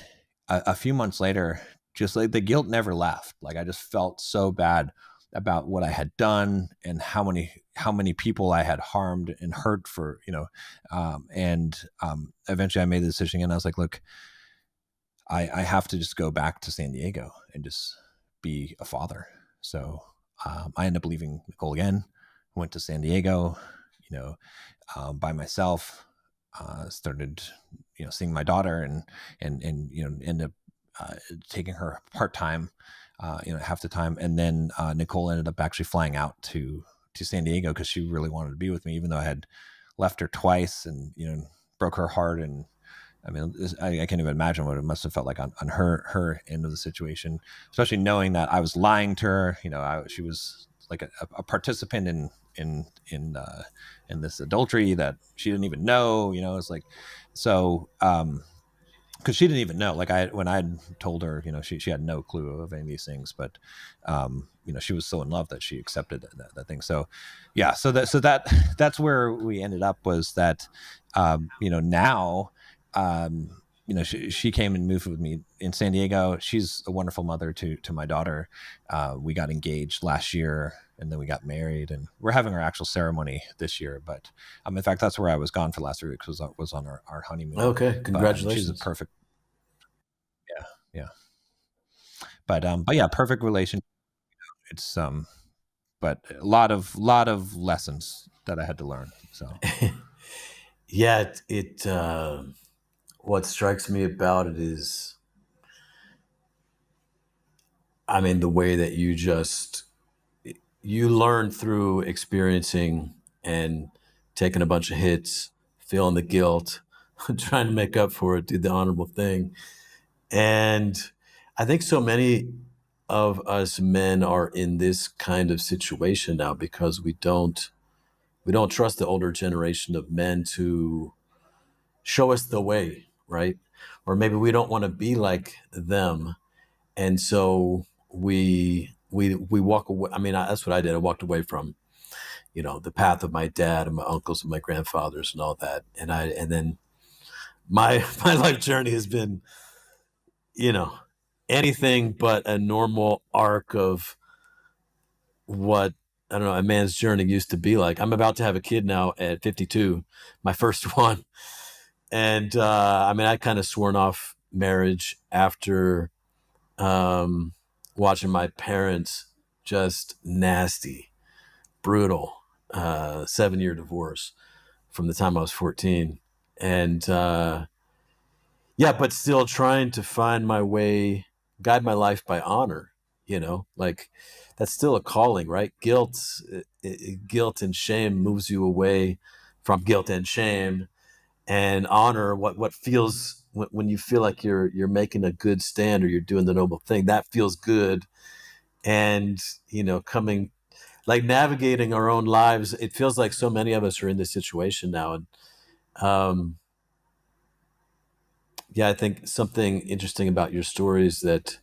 a few months later, just like the guilt never left. Like I just felt so bad about what I had done and how many people I had harmed and hurt for, and eventually I made the decision, and I was like, look, I have to just go back to San Diego and just be a father. So I ended up leaving Nicole again, went to San Diego, by myself, started, seeing my daughter, and ended up taking her part time, half the time. And then Nicole ended up actually flying out to San Diego because she really wanted to be with me, even though I had left her twice and broke her heart. And I mean, I can't even imagine what it must have felt like on her end of the situation, especially knowing that I was lying to her. She was like a participant in this adultery that she didn't even know. It's like, so because she didn't even know. Like when I had told her, she had no clue of any of these things, but she was so in love that she accepted that thing. So yeah, that's where we ended up, was that now she came and moved with me in San Diego. She's a wonderful mother to my daughter. We got engaged last year, and then we got married, and we're having our actual ceremony this year. But in fact, that's where I was gone for the last 3 weeks, was on our honeymoon. Okay, But she's a congratulations. perfect, yeah, yeah. But yeah, perfect relation. It's but a lot of lessons that I had to learn. So Yeah, what strikes me about it is, I mean, the way that you learn through experiencing and taking a bunch of hits, feeling the guilt, trying to make up for it, do the honorable thing. And I think so many of us men are in this kind of situation now because we don't trust the older generation of men to show us the way, right? Or maybe we don't want to be like them, and so we walk away. I mean, that's what I did. I walked away from the path of my dad and my uncles and my grandfathers and all that, and then my my life journey has been you know anything but a normal arc of what, I don't know, a man's journey used to be like. I'm about to have a kid now at 52, my first one. And I mean, I kind of sworn off marriage after um, watching my parents just nasty, brutal, 7-year divorce from the time I was 14. And yeah, but still trying to find my way, guide my life by honor, like that's still a calling, right? Guilt and shame moves you away from guilt and shame, and honor, what feels when you feel like you're making a good stand or you're doing the noble thing, that feels good. And coming, like, navigating our own lives, it feels like so many of us are in this situation now. And um yeah, I think something interesting about your story is that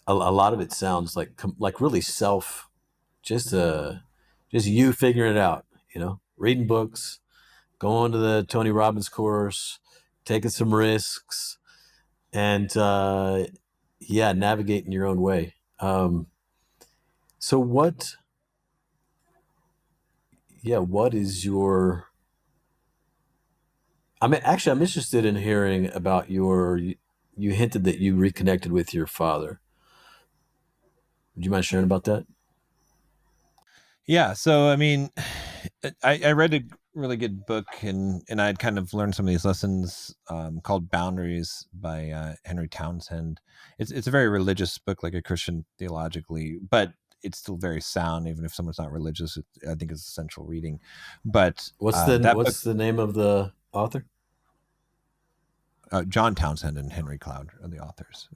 a lot of it sounds like really self, just just you figuring it out, reading books, going to the Tony Robbins course, taking some risks, and yeah, navigating your own way. So what is your, I mean, actually, I'm interested in hearing about you hinted that you reconnected with your father. Would you mind sharing about that? Yeah. So, I mean, I read a really good book, and I'd kind of learned some of these lessons, called Boundaries by Henry Townsend. It's a very religious book, like a Christian theologically, but it's still very sound, even if someone's not religious. I think it's essential reading. But that book, What's the name of the author? John Townsend and Henry Cloud are the authors.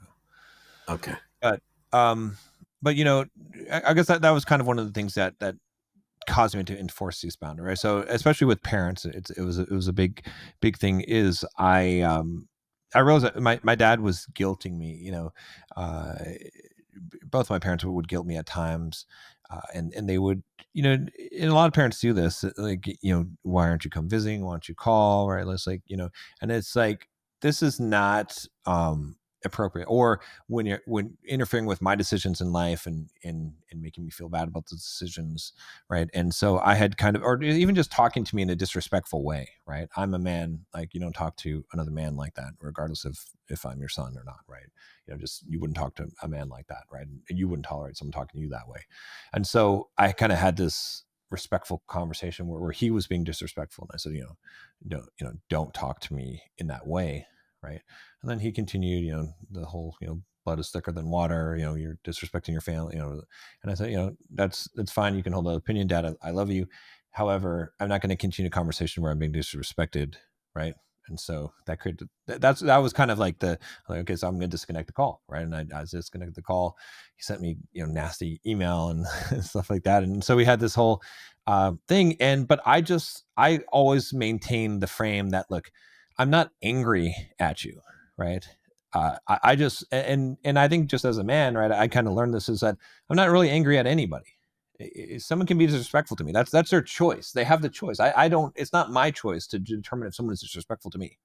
Okay. But um, but I guess that was kind of one of the things that caused me to enforce these boundaries. Right? So especially with parents, it was a big thing. Is I realized that my dad was guilting me. Uh, Both my parents would guilt me at times, and they would, and a lot of parents do this, like, why aren't you come visiting? Why don't you call? Right? Let's, like, and it's like, this is not appropriate. Or when interfering with my decisions in life, and making me feel bad about the decisions, right? And so I had kind of, or even just talking to me in a disrespectful way, right? I'm a man, like, you don't talk to another man like that, regardless of if I'm your son or not, right? Just, you wouldn't talk to a man like that, right? And you wouldn't tolerate someone talking to you that way. And so I kind of had this respectful conversation where he was being disrespectful, and I said, don't talk to me in that way, right? And then he continued, the whole, blood is thicker than water, you're disrespecting your family, and I said, that's fine, you can hold that opinion, Dad. I love you. However, I'm not going to continue a conversation where I'm being disrespected, right? And so that created, that was kind of like the, like, okay, so I'm going to disconnect the call, right? And I disconnected the call. He sent me, nasty email and stuff like that. And so we had this whole thing. But I always maintain the frame that, look, I'm not angry at you, right? I just, and I think, just as a man, right, I kind of learned this, is that I'm not really angry at anybody. Someone can be disrespectful to me. That's their choice. They have the choice. I don't. It's not my choice to determine if someone is disrespectful to me.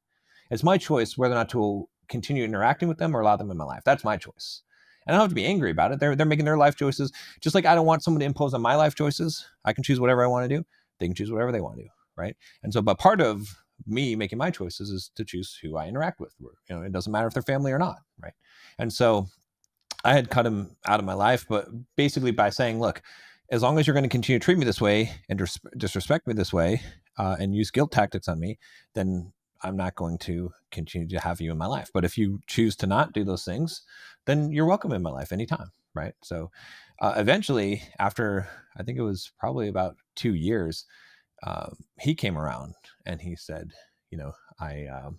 It's my choice whether or not to continue interacting with them or allow them in my life. That's my choice. And I don't have to be angry about it. They're making their life choices. Just like I don't want someone to impose on my life choices. I can choose whatever I want to do. They can choose whatever they want to do. Right. And so, but part of me making my choices is to choose who I interact with. It doesn't matter if they're family or not. Right. And so I had cut him out of my life, but basically by saying, look, as long as you're going to continue to treat me this way and disrespect me this way, and use guilt tactics on me, then I'm not going to continue to have you in my life. But if you choose to not do those things, then you're welcome in my life anytime. Right. So eventually, after I think it was probably about 2 years, he came around and he said, you know, I'm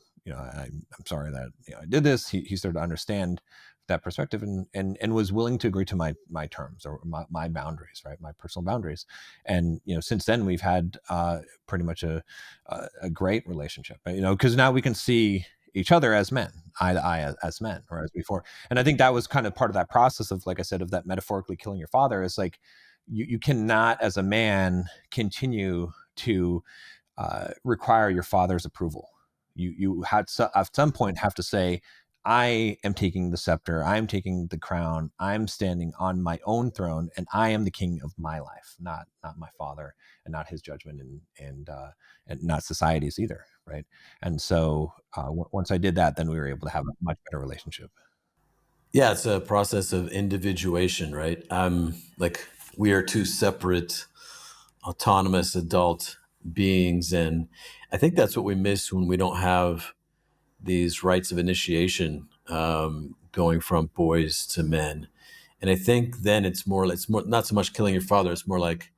sorry that I did this. He started to understand that perspective, and was willing to agree to my terms, or my boundaries, right? My personal boundaries. And, since then we've had pretty much a great relationship, because now we can see each other as men, eye to eye as men, whereas before. And I think that was kind of part of that process of, like I said, of that metaphorically killing your father, is like, you cannot, as a man, continue to require your father's approval. You had at some point have to say, I am taking the scepter, I'm taking the crown, I'm standing on my own throne, and I am the king of my life, not my father, and not his judgment, and not society's either, right? And so once I did that, then we were able to have a much better relationship. Yeah, it's a process of individuation, right? Like, we are two separate, autonomous adult beings, and I think that's what we miss when we don't have these rites of initiation, going from boys to men. And I think then it's more not so much killing your father; it's more like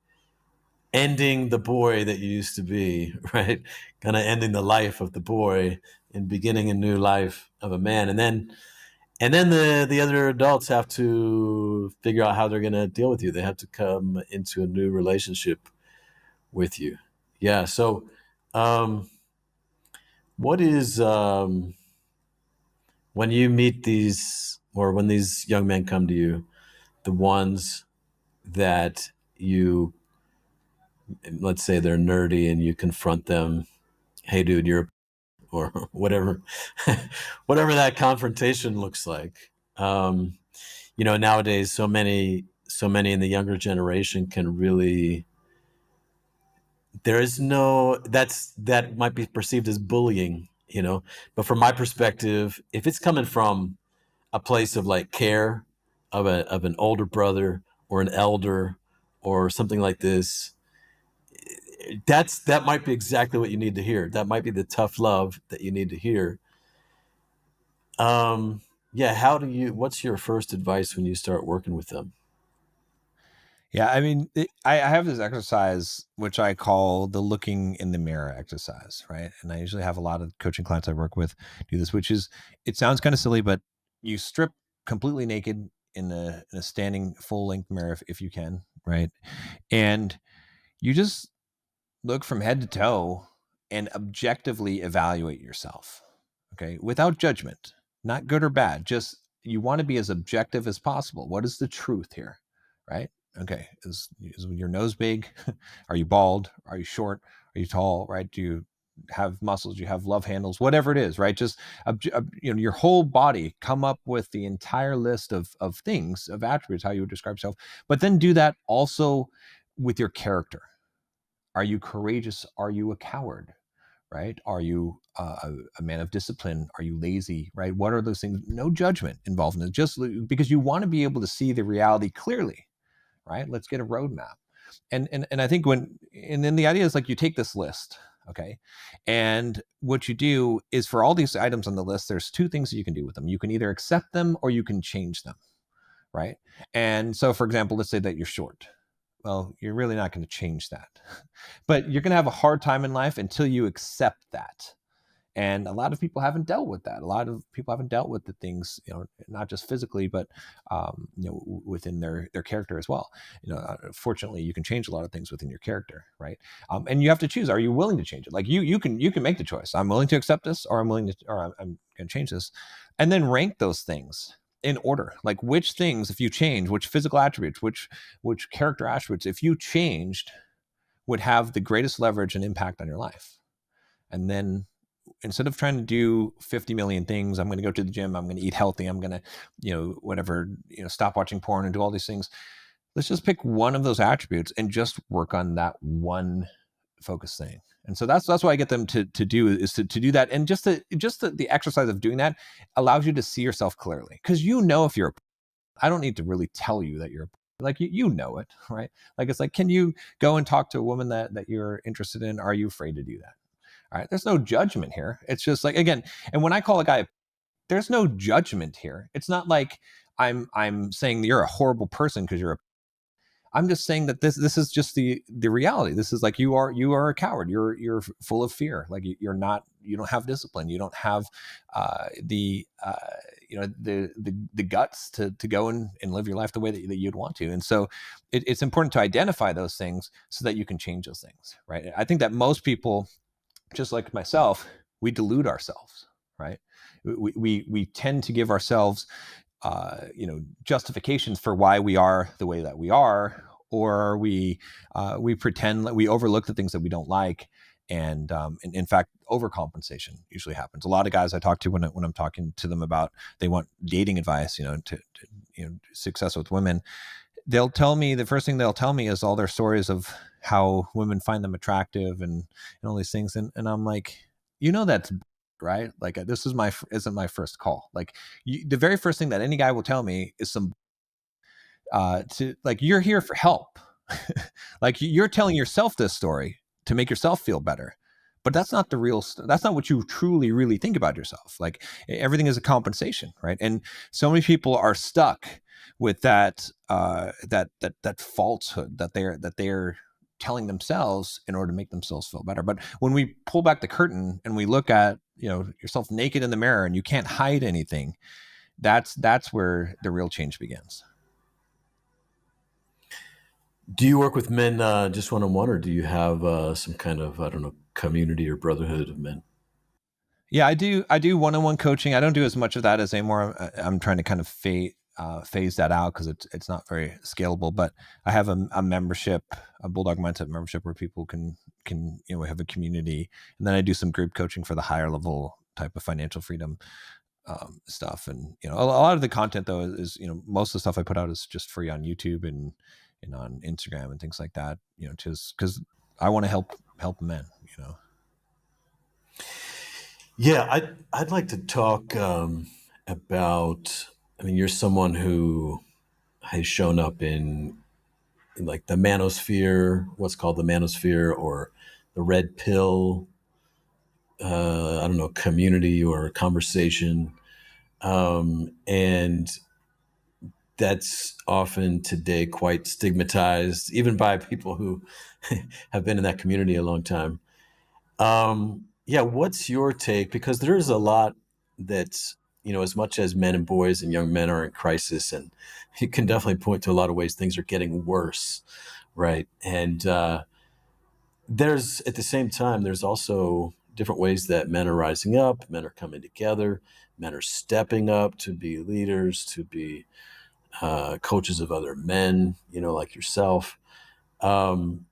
ending the boy that you used to be, right? Kind of ending the life of the boy and beginning a new life of a man, and then the other adults have to figure out how they're going to deal with you. They have to come into a new relationship with you. Yeah. So, um, what is when you meet these, or when these young men come to you, the ones that you, let's say they're nerdy, and you confront them, hey dude, you're, or whatever, whatever that confrontation looks like. Nowadays, so many in the younger generation can really, there is no, that might be perceived as bullying, but from my perspective, if it's coming from a place of like care, of an older brother or an elder or something like this, that might be exactly what you need to hear. That might be the tough love that you need to hear. um yeah, what's your first advice when you start working with them? Yeah, I mean, I have this exercise which I call the looking in the mirror exercise, right? And I usually have a lot of coaching clients I work with do this, which is, it sounds kind of silly, but you strip completely naked in a standing full length mirror if you can, right? And you just look from head to toe and objectively evaluate yourself, okay, without judgment, not good or bad. Just, you want to be as objective as possible. What is the truth here, right? Okay, is your nose big? Are you bald? Are you short? Are you tall? Right? Do you have muscles? Do you have love handles? Whatever it is, right? Just your whole body. Come up with the entire list of things, of attributes, how you would describe yourself. But then do that also with your character. Are you courageous? Are you a coward? Right? Are you a man of discipline? Are you lazy? Right? What are those things? No judgment involved in it, just because you want to be able to see the reality clearly. Right? Let's get a roadmap. And I think and then the idea is, like, you take this list, okay, and what you do is, for all these items on the list, there's two things that you can do with them. You can either accept them or you can change them, right? And so, for example, let's say that you're short. Well, you're really not going to change that. But you're going to have a hard time in life until you accept that. And a lot of people haven't dealt with that. A lot of people haven't dealt with the things, not just physically, but within their character as well. Fortunately, you can change a lot of things within your character, right? And you have to choose: are you willing to change it? Like, you can make the choice. I'm willing to accept this, or I'm going to change this, and then rank those things in order. Like, which things, if you change, which physical attributes, which character attributes, if you changed, would have the greatest leverage and impact on your life. And then, instead of trying to do 50 million things, I'm going to go to the gym, I'm going to eat healthy, I'm going to, whatever, stop watching porn and do all these things. Let's just pick one of those attributes and just work on that one focus thing. And so that's what I get them to do, is to do that. And just the exercise of doing that allows you to see yourself clearly. Because if you're, I don't need to really tell you that you're, Like you know it, right? Like it's like, can you go and talk to a woman that you're interested in? Are you afraid to do that? All right. There's no judgment here. It's just like, again, and when I call a guy, there's no judgment here. It's not like I'm saying you're a horrible person because you're a, I'm just saying that this is just the reality. This is like, you are a coward. You're full of fear. Like you're not, you don't have discipline. You don't have the the guts to go and live your life the way that you'd want to. And so it's important to identify those things so that you can change those things, right? I think that most people, just like myself, we delude ourselves, right? We tend to give ourselves justifications for why we are the way that we are, or we pretend that we overlook the things that we don't like. And in fact, overcompensation usually happens. A lot of guys I talk to, when I'm talking to them about, they want dating advice, to success with women, they'll tell me, the first thing they'll tell me is all their stories of how women find them attractive and all these things. And I'm like, that's right. Like, this is isn't my first call. Like, the very first thing that any guy will tell me is some to like, you're here for help. Like, you're telling yourself this story to make yourself feel better, but that's not that's not what you truly really think about yourself. Like, everything is a compensation, right? And so many people are stuck with that falsehood that they're telling themselves in order to make themselves feel better. But when we pull back the curtain and we look at yourself naked in the mirror and you can't hide anything, that's where the real change begins. Do you work with men just one on one, or do you have some kind of, I don't know, community or brotherhood of men? Yeah, I do one-on-one coaching. I don't do as much of that as anymore. I'm trying to kind of phase that out because it's not very scalable. But I have a membership, a Bulldog Mindset membership, where people can we have a community, and then I do some group coaching for the higher level type of financial freedom stuff. And a lot of the content though is most of the stuff I put out is just free on YouTube and on Instagram and things like that. Just because I want to help men. Yeah, I'd like to talk about. I mean, you're someone who has shown up in like the manosphere, what's called the manosphere, or the red pill. I don't know, community or conversation, and that's often today quite stigmatized, even by people who have been in that community a long time. Yeah, what's your take? Because there's a lot that's, as much as men and boys and young men are in crisis, and you can definitely point to a lot of ways things are getting worse, right? And there's, at the same time, there's also different ways that men are rising up, men are coming together, men are stepping up to be leaders, to be coaches of other men, like yourself. Um,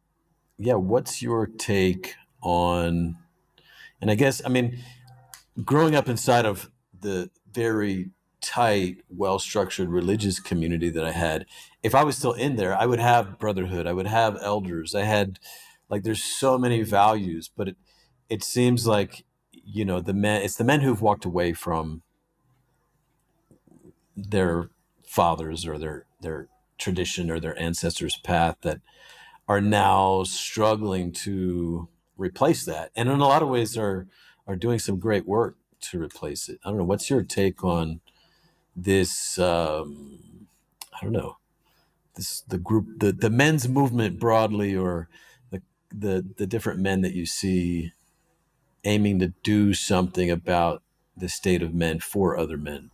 yeah, what's your take on? And I guess, I mean, growing up inside of the very tight, well structured religious community that I had, if I was still in there, I would have brotherhood, I would have elders. I had, like, there's so many values, but it seems like, it's the men who've walked away from their fathers or their tradition or their ancestors' path that are now struggling to replace that, and in a lot of ways are doing some great work to replace it. I don't know. What's your take on this? I don't know, this the group, the men's movement broadly, or the different men that you see aiming to do something about the state of men for other men.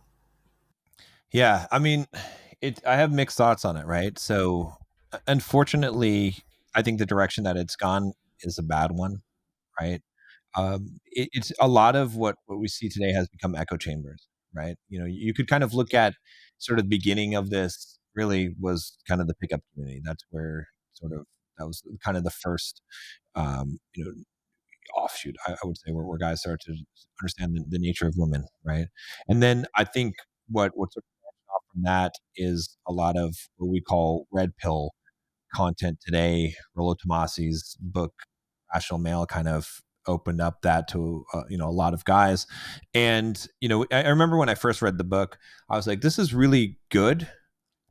Yeah, I mean, I have mixed thoughts on it, right? So, unfortunately, I think the direction that it's gone is a bad one, right? It's a lot of what we see today has become echo chambers, right? You could kind of look at sort of the beginning of this really was kind of the pickup community. That's where sort of that was kind of the first, um, you know, offshoot, I would say, where guys start to understand the nature of women, right? And then I think what sort of branched off from that is a lot of what we call red pill content today. Rollo Tomasi's book, Rational Male, kind of opened up that to a lot of guys. And I remember when I first read the book, I was like, this is really good,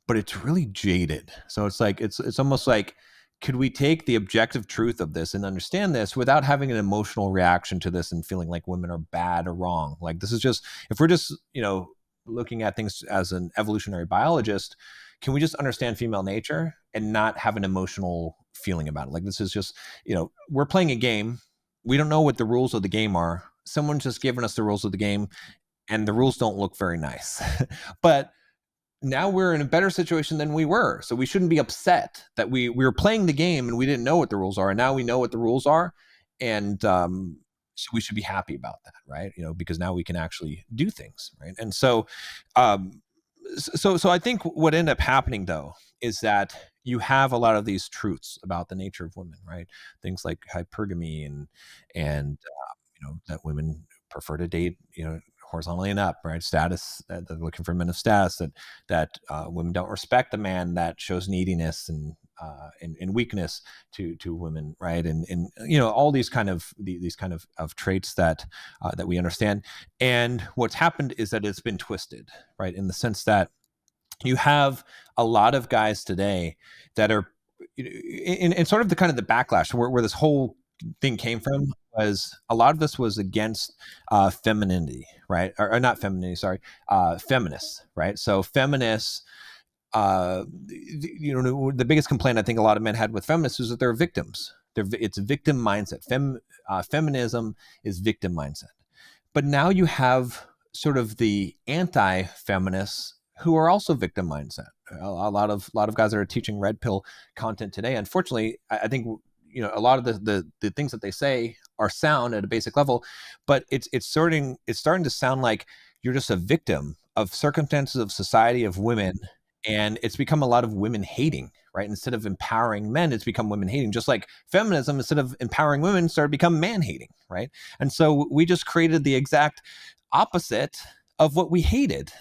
but it's really jaded. So it's like it's almost like, could we take the objective truth of this and understand this without having an emotional reaction to this and feeling like women are bad or wrong? Like, this is just, if we're just, looking at things as an evolutionary biologist, can we just understand female nature and not have an emotional feeling about it? Like, this is just, we're playing a game. We don't know what the rules of the game are. Someone's just given us the rules of the game, and the rules don't look very nice. But now we're in a better situation than we were. So we shouldn't be upset that we were playing the game and we didn't know what the rules are. And now we know what the rules are. And so we should be happy about that, right? Because now we can actually do things, right? And um, so I think what ended up happening, though, is that you have a lot of these truths about the nature of women, right? Things like hypergamy and that women prefer to date, horizontally and up, right? Status, that they're looking for men of status, that women don't respect the man that shows neediness and weakness to women, right? And all these kind of traits that we understand. And what's happened is that it's been twisted, right? In the sense that you have a lot of guys today that are in sort of the kind of the backlash where this whole thing came from, was a lot of this was against femininity, right? Or not femininity, sorry, feminists, right? So feminists, the biggest complaint I think a lot of men had with feminists is that they're victims. It's a victim mindset. Feminism is victim mindset. But now you have sort of the anti-feminists who are also victim mindset. A lot of guys that are teaching red pill content today. Unfortunately, I think a lot of the things that they say are sound at a basic level, but it's starting to sound like you're just a victim of circumstances of society, of women, and it's become a lot of women hating, right? Instead of empowering men, it's become women hating. Just like feminism, instead of empowering women, started become man hating, right? And so we just created the exact opposite of what we hated,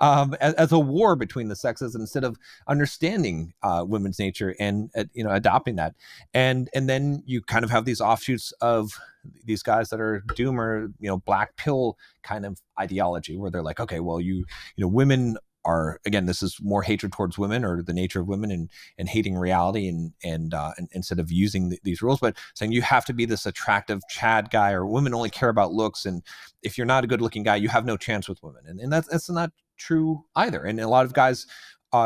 as a war between the sexes, instead of understanding women's nature and adopting that. And then you kind of have these offshoots of these guys that are doomer, black pill kind of ideology, where they're like, okay, well, women are, again, this is more hatred towards women, or the nature of women, and hating reality, and instead of using these rules, but saying you have to be this attractive Chad guy, or women only care about looks, and if you're not a good looking guy, you have no chance with women. And that's not true either. And a lot of guys,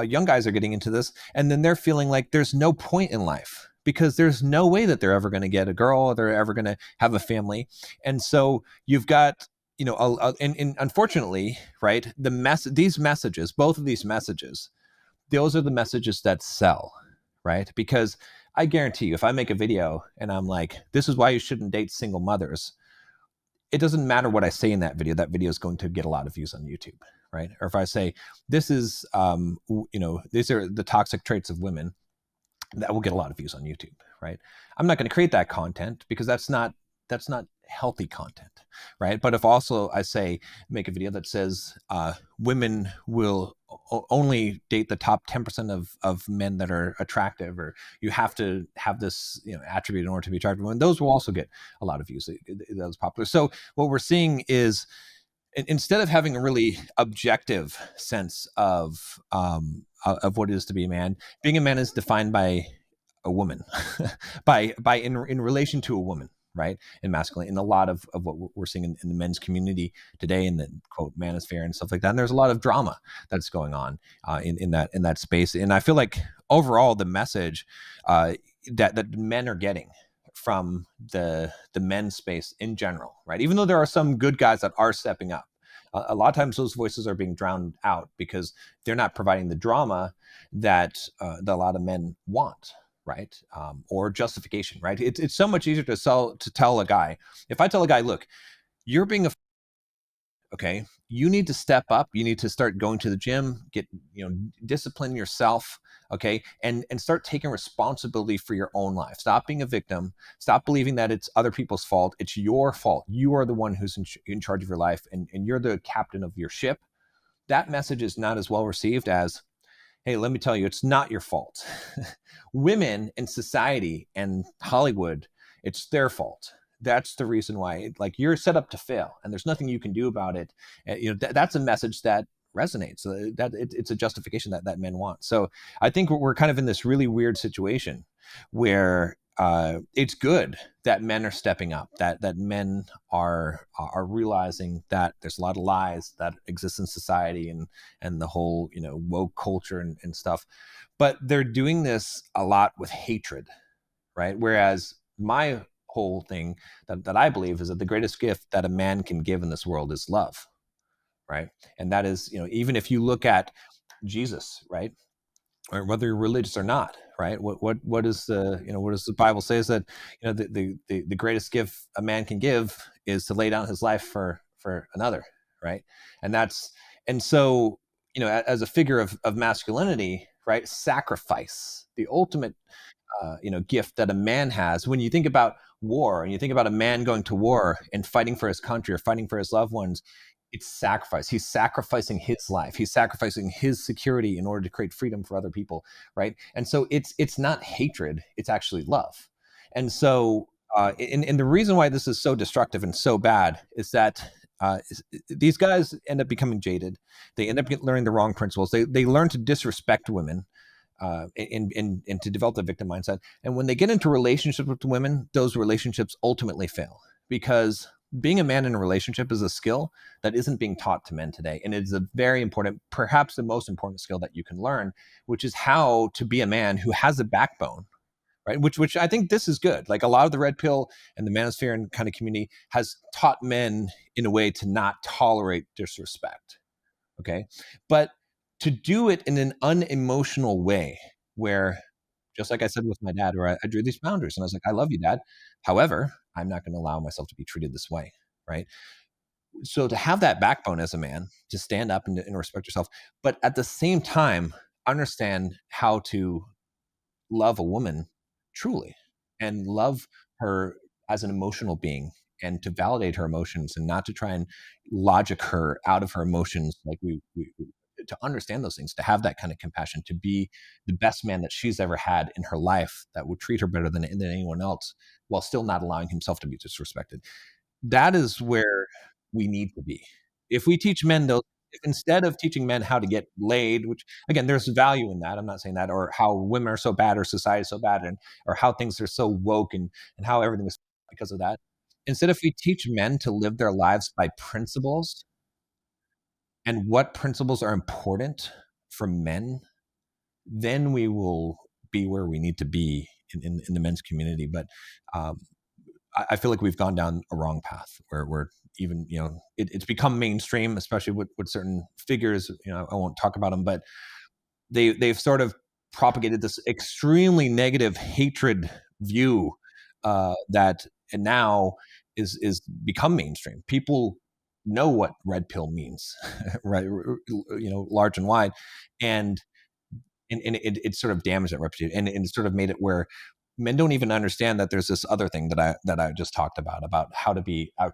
young guys, are getting into this, and then they're feeling like there's no point in life, because there's no way that they're ever going to get a girl, or they're ever going to have a family. And so you've got, and unfortunately, right, these messages, both of these messages, those are the messages that sell, right? Because I guarantee you, if I make a video and I'm like, this is why you shouldn't date single mothers, it doesn't matter what I say in that video is going to get a lot of views on YouTube, right? Or if I say, this is, these are the toxic traits of women, that will get a lot of views on YouTube, right? I'm not going to create that content, because that's not healthy content, right? But if also I say, make a video that says women will only date the top 10% of men that are attractive, or you have to have this attribute in order to be attractive, and those will also get a lot of views. That was popular. So what we're seeing is, instead of having a really objective sense of what it is to be a man, being a man is defined by a woman, by in relation to a woman, right? And masculine, in a lot of what we're seeing in the men's community today, in the quote manosphere and stuff like that. And there's a lot of drama that's going on in that space. And I feel like overall the message that men are getting from the men's space in general, right? Even though there are some good guys that are stepping up, a lot of times those voices are being drowned out, because they're not providing the drama that a lot of men want, right? Or justification, right? It's so much easier to tell a guy. If I tell a guy, look, you're being a okay, you need to step up, you need to start going to the gym, get discipline yourself, okay, and start taking responsibility for your own life. Stop being a victim. Stop believing that it's other people's fault. It's your fault. You are the one who's in charge of your life, and you're the captain of your ship. That message is not as well received as, hey, let me tell you, it's not your fault. Women in society and Hollywood, it's their fault. That's the reason why, like, you're set up to fail, and there's nothing you can do about it. That's a message that resonates. That it's a justification that men want. So I think we're kind of in this really weird situation where it's good that men are stepping up, that men are realizing that there's a lot of lies that exist in society, and the whole woke culture and stuff, but they're doing this a lot with hatred, right? Whereas my whole thing that I believe is that the greatest gift that a man can give in this world is love, right? And that is, even if you look at Jesus, right, or whether you're religious or not, right? What is the what does the Bible say? Is that the greatest gift a man can give is to lay down his life for another, right? And that's and so as a figure of masculinity, right? Sacrifice, the ultimate gift that a man has. When you think about war and you think about a man going to war and fighting for his country or fighting for his loved ones, it's sacrifice. He's sacrificing his life. He's sacrificing his security in order to create freedom for other people, right? And so it's not hatred; it's actually love. And so, and the reason why this is so destructive and so bad is that these guys end up becoming jaded. They end up learning the wrong principles. They learn to disrespect women, and to develop the victim mindset. And when they get into relationships with women, those relationships ultimately fail, because being a man in a relationship is a skill that isn't being taught to men today. And it's a very important, perhaps the most important skill that you can learn, which is how to be a man who has a backbone, right? Which I think this is good. Like, a lot of the red pill and the manosphere and kind of community has taught men in a way to not tolerate disrespect. Okay. But to do it in an unemotional way, where, just like I said with my dad, where I drew these boundaries and I was like, I love you, dad. However, I'm not going to allow myself to be treated this way. Right. So to have that backbone as a man, to stand up and respect yourself, but at the same time, understand how to love a woman truly and love her as an emotional being, and to validate her emotions and not to try and logic her out of her emotions. Like, we to understand those things, to have that kind of compassion, to be the best man that she's ever had in her life, that would treat her better than anyone else, while still not allowing himself to be disrespected. That is where we need to be. If we teach men those, if instead of teaching men how to get laid, which again, there's value in that. I'm not saying that, or how women are so bad or society is so bad, and or how things are so woke, and how everything is because of that. Instead, if we teach men to live their lives by principles and what principles are important for men, then we will be where we need to be in the men's community. But um, I feel like we've gone down a wrong path, where we're even, it's become mainstream, especially with certain figures. I won't talk about them, but they've sort of propagated this extremely negative hatred view, that and now is become mainstream. People know what red pill means, right? Large and wide, and it sort of damaged that reputation, and it sort of made it where men don't even understand that there's this other thing that I just talked about how to be out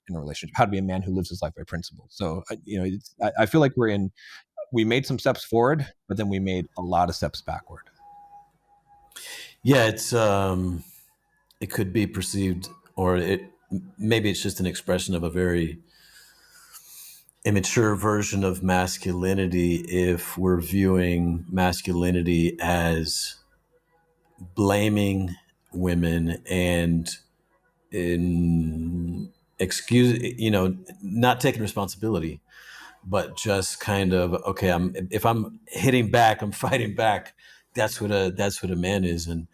in a relationship, how to be a man who lives his life by principle. So I feel like we made some steps forward, but then we made a lot of steps backward. Yeah, it could be perceived, or maybe it's just an expression of a very immature version of masculinity if we're viewing masculinity as blaming women and in excuse, not taking responsibility, but just kind of, okay, if I'm hitting back, I'm fighting back. That's what a man is. And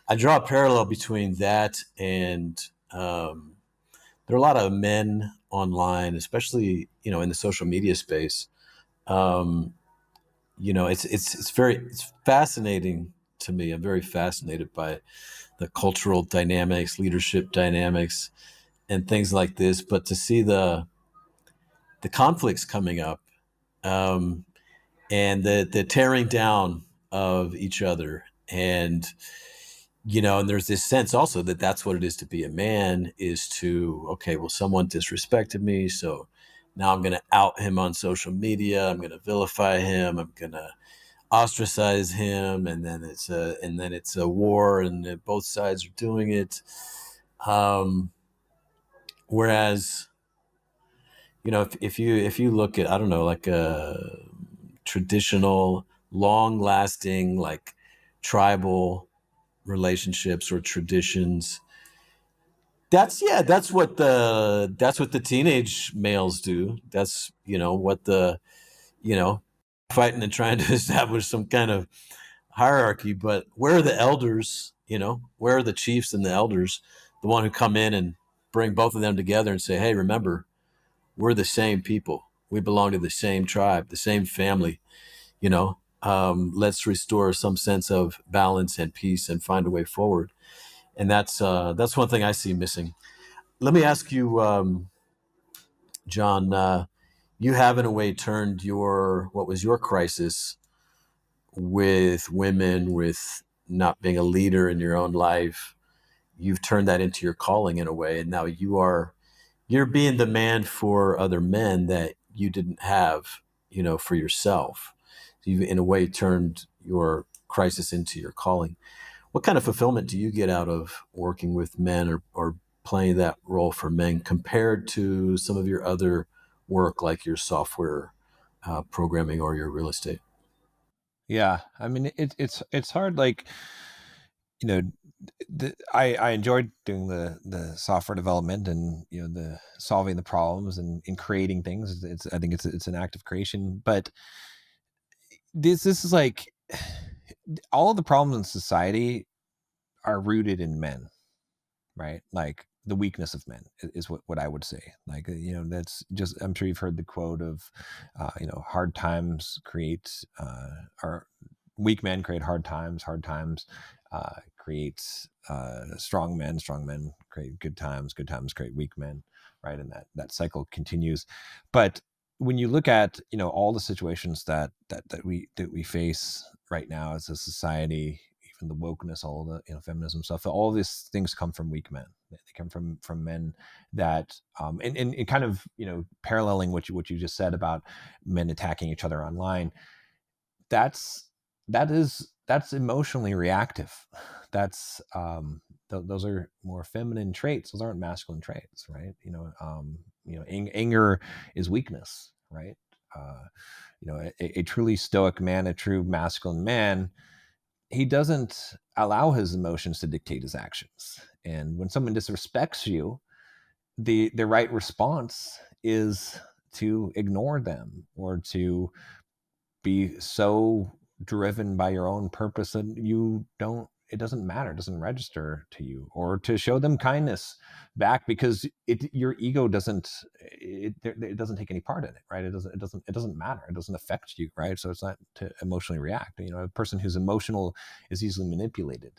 I draw a parallel between that and there are a lot of men online, especially in the social media space. Um, it's fascinating to me. I'm very fascinated by the cultural dynamics, leadership dynamics, and things like this. But to see the conflicts coming up, um, and the tearing down of each other, and there's this sense also that that's what it is to be a man, is to, okay, well, someone disrespected me, so now I'm going to out him on social media. I'm going to vilify him. I'm going to ostracize him, and then it's a war, and both sides are doing it. Whereas, if you look at, I don't know, like a traditional, long lasting, like tribal relationships or traditions, that's what the teenage males do. That's, what the, you know, fighting and trying to establish some kind of hierarchy. But where are the elders? Where are the chiefs and the elders, the one who come in and bring both of them together and say, hey, remember, we're the same people. We belong to the same tribe, the same family. Let's restore some sense of balance and peace and find a way forward. And that's one thing I see missing. Let me ask you, John. You have in a way turned what was your crisis with women, with not being a leader in your own life. You've turned that into your calling in a way, and now you're being the man for other men that you didn't have, for yourself. You've in a way turned your crisis into your calling. What kind of fulfillment do you get out of working with men, or playing that role for men, compared to some of your other work, like your software programming or your real estate? Yeah, I mean, it's hard. Like, you know, I enjoyed doing the software development, and the solving the problems and creating things. I think it's an act of creation. But this is like, all of the problems in society are rooted in men, right? Like, the weakness of men is what I would say. Like, that's just, I'm sure you've heard the quote of, hard times create, or weak men create hard times create strong men create good times create weak men, right? And that cycle continues. But when you look at, all the situations that we face right now as a society, even the wokeness, all the, feminism stuff, all these things come from weak men. They come from men that, and kind of, paralleling what you just said about men attacking each other online. that's that's emotionally reactive. That's, those are more feminine traits. Those aren't masculine traits, right? Anger is weakness, right? uh a truly stoic man, a true masculine man, he doesn't allow his emotions to dictate his actions. And when someone disrespects you, the right response is to ignore them, or to be so driven by your own purpose that you don't, it doesn't matter, it doesn't register to you, or to show them kindness back, because your ego doesn't, it doesn't take any part in it, right? It doesn't matter, it doesn't affect you, right? So it's not to emotionally react. A person who's emotional is easily manipulated,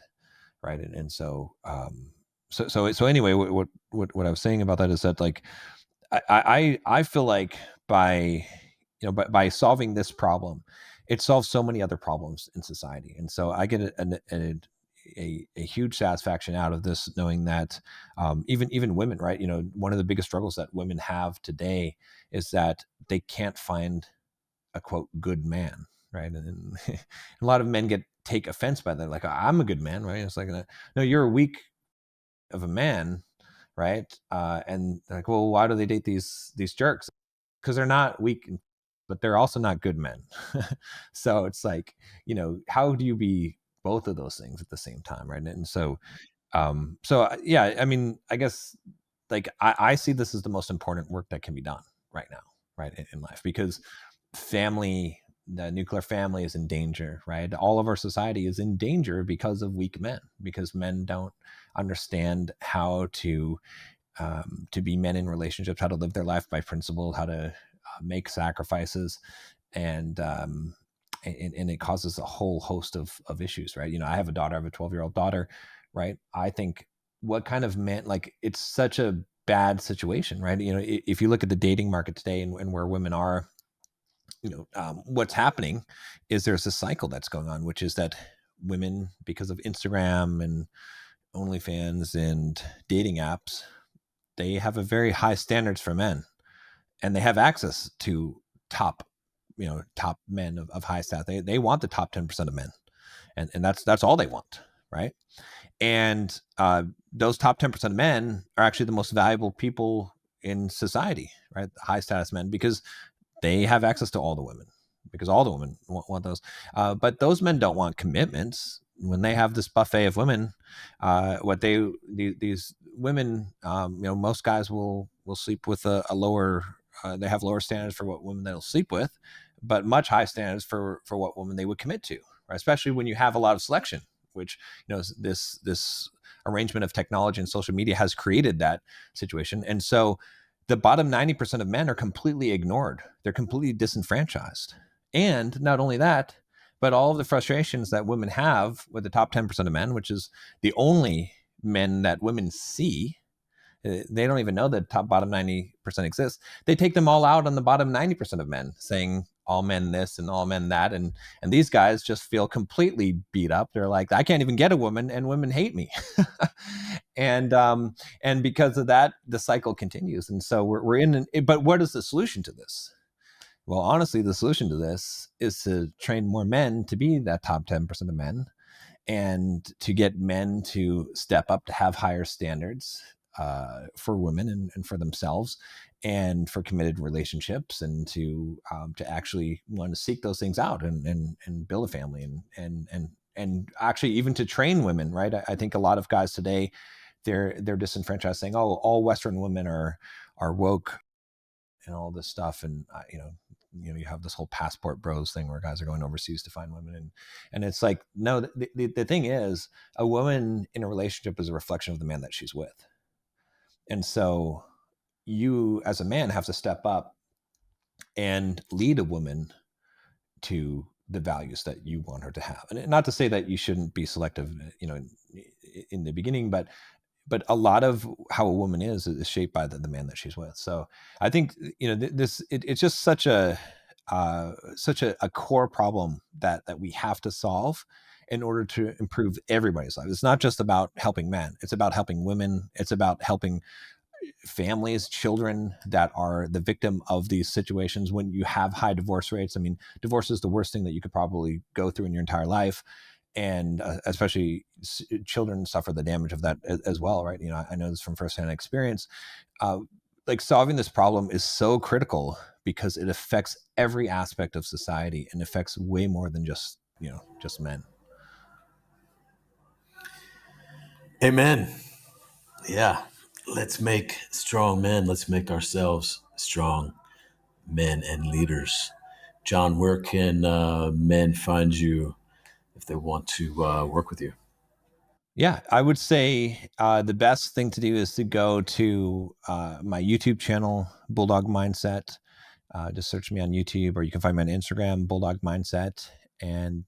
right? And so anyway, what I was saying about that is that, like, I feel like, by by solving this problem, it solves so many other problems in society. And so I get a huge satisfaction out of this, knowing that, even women, right? One of the biggest struggles that women have today is that they can't find a quote good man, right? And a lot of men take offense by that, like, I'm a good man, right? It's like, no, you're a weak of a man, right? And they're like, well, why do they date these jerks? Because they're not weak, but they're also not good men. So it's like, how do you be both of those things at the same time, right? And yeah, I mean, I guess, like, I see this as the most important work that can be done right now, right, in life, because family, the nuclear family, is in danger, right? All of our society is in danger because of weak men, because men don't understand how to be men in relationships, how to live their life by principle, how to make sacrifices, and and it causes a whole host of issues, right? I have a daughter, I have a 12-year-old daughter, right? I think, what kind of man, like, it's such a bad situation, right? If you look at the dating market today, and where women are, what's happening is there's a cycle that's going on, which is that women, because of Instagram and OnlyFans and dating apps, they have a very high standards for men, and they have access to top, top men of high stat. They want the top 10% of men, and that's all they want, right? And those top 10% of men are actually the most valuable people in society, right? High status men, because they have access to all the women, because all the women want those. But those men don't want commitments. When they have this buffet of women, these women, most guys will sleep with a lower. They have lower standards for what women they'll sleep with, but much high standards for what women they would commit to. Right? Especially when you have a lot of selection, which this arrangement of technology and social media has created that situation, and so the bottom 90% of men are completely ignored. They're completely disenfranchised. And not only that, but all of the frustrations that women have with the top 10% of men, which is the only men that women see. They don't even know that top bottom 90% exists. They take them all out on the bottom 90% of men, saying all men this and all men that. And these guys just feel completely beat up. They're like, I can't even get a woman, and women hate me. And because of that, the cycle continues. And so we're in but what is the solution to this? Well, honestly, the solution to this is to train more men to be that top 10% of men, and to get men to step up to have higher standards for women and for themselves, and for committed relationships, and to actually want to seek those things out, and build a family, and actually even to train women. Right? I think a lot of guys today, they're disenfranchised, saying, "Oh, all Western women are woke," and all this stuff. And you have this whole passport bros thing where guys are going overseas to find women, and it's like, no, the thing is, a woman in a relationship is a reflection of the man that she's with. And so you as a man have to step up and lead a woman to the values that you want her to have. And not to say that you shouldn't be selective, in the beginning, but a lot of how a woman is shaped by the man that she's with. So I think, it's just such a core problem that we have to solve in order to improve everybody's life. It's not just about helping men. It's about helping women. It's about helping families, children that are the victim of these situations. When you have high divorce rates, I mean, divorce is the worst thing that you could probably go through in your entire life. And especially children suffer the damage of that as well, right? I know this from firsthand experience. uh, like, solving this problem is so critical, because it affects every aspect of society, and affects way more than just men. Amen. Yeah. Let's make strong men. Let's make ourselves strong men and leaders. John, where can men find you if they want to work with you? Yeah, I would say the best thing to do is to go to my YouTube channel, Bulldog Mindset. Just search me on YouTube, or you can find me on Instagram, Bulldog Mindset, and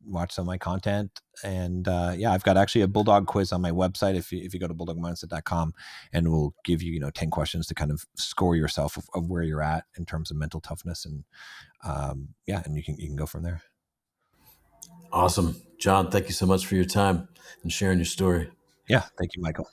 watch some of my content. And yeah, I've got actually a Bulldog quiz on my website. If you go to bulldogmindset.com, and we'll give you 10 questions to kind of score yourself of where you're at in terms of mental toughness. And yeah, and you can go from there. Awesome. John, thank you so much for your time and sharing your story. Yeah, thank you, Michael.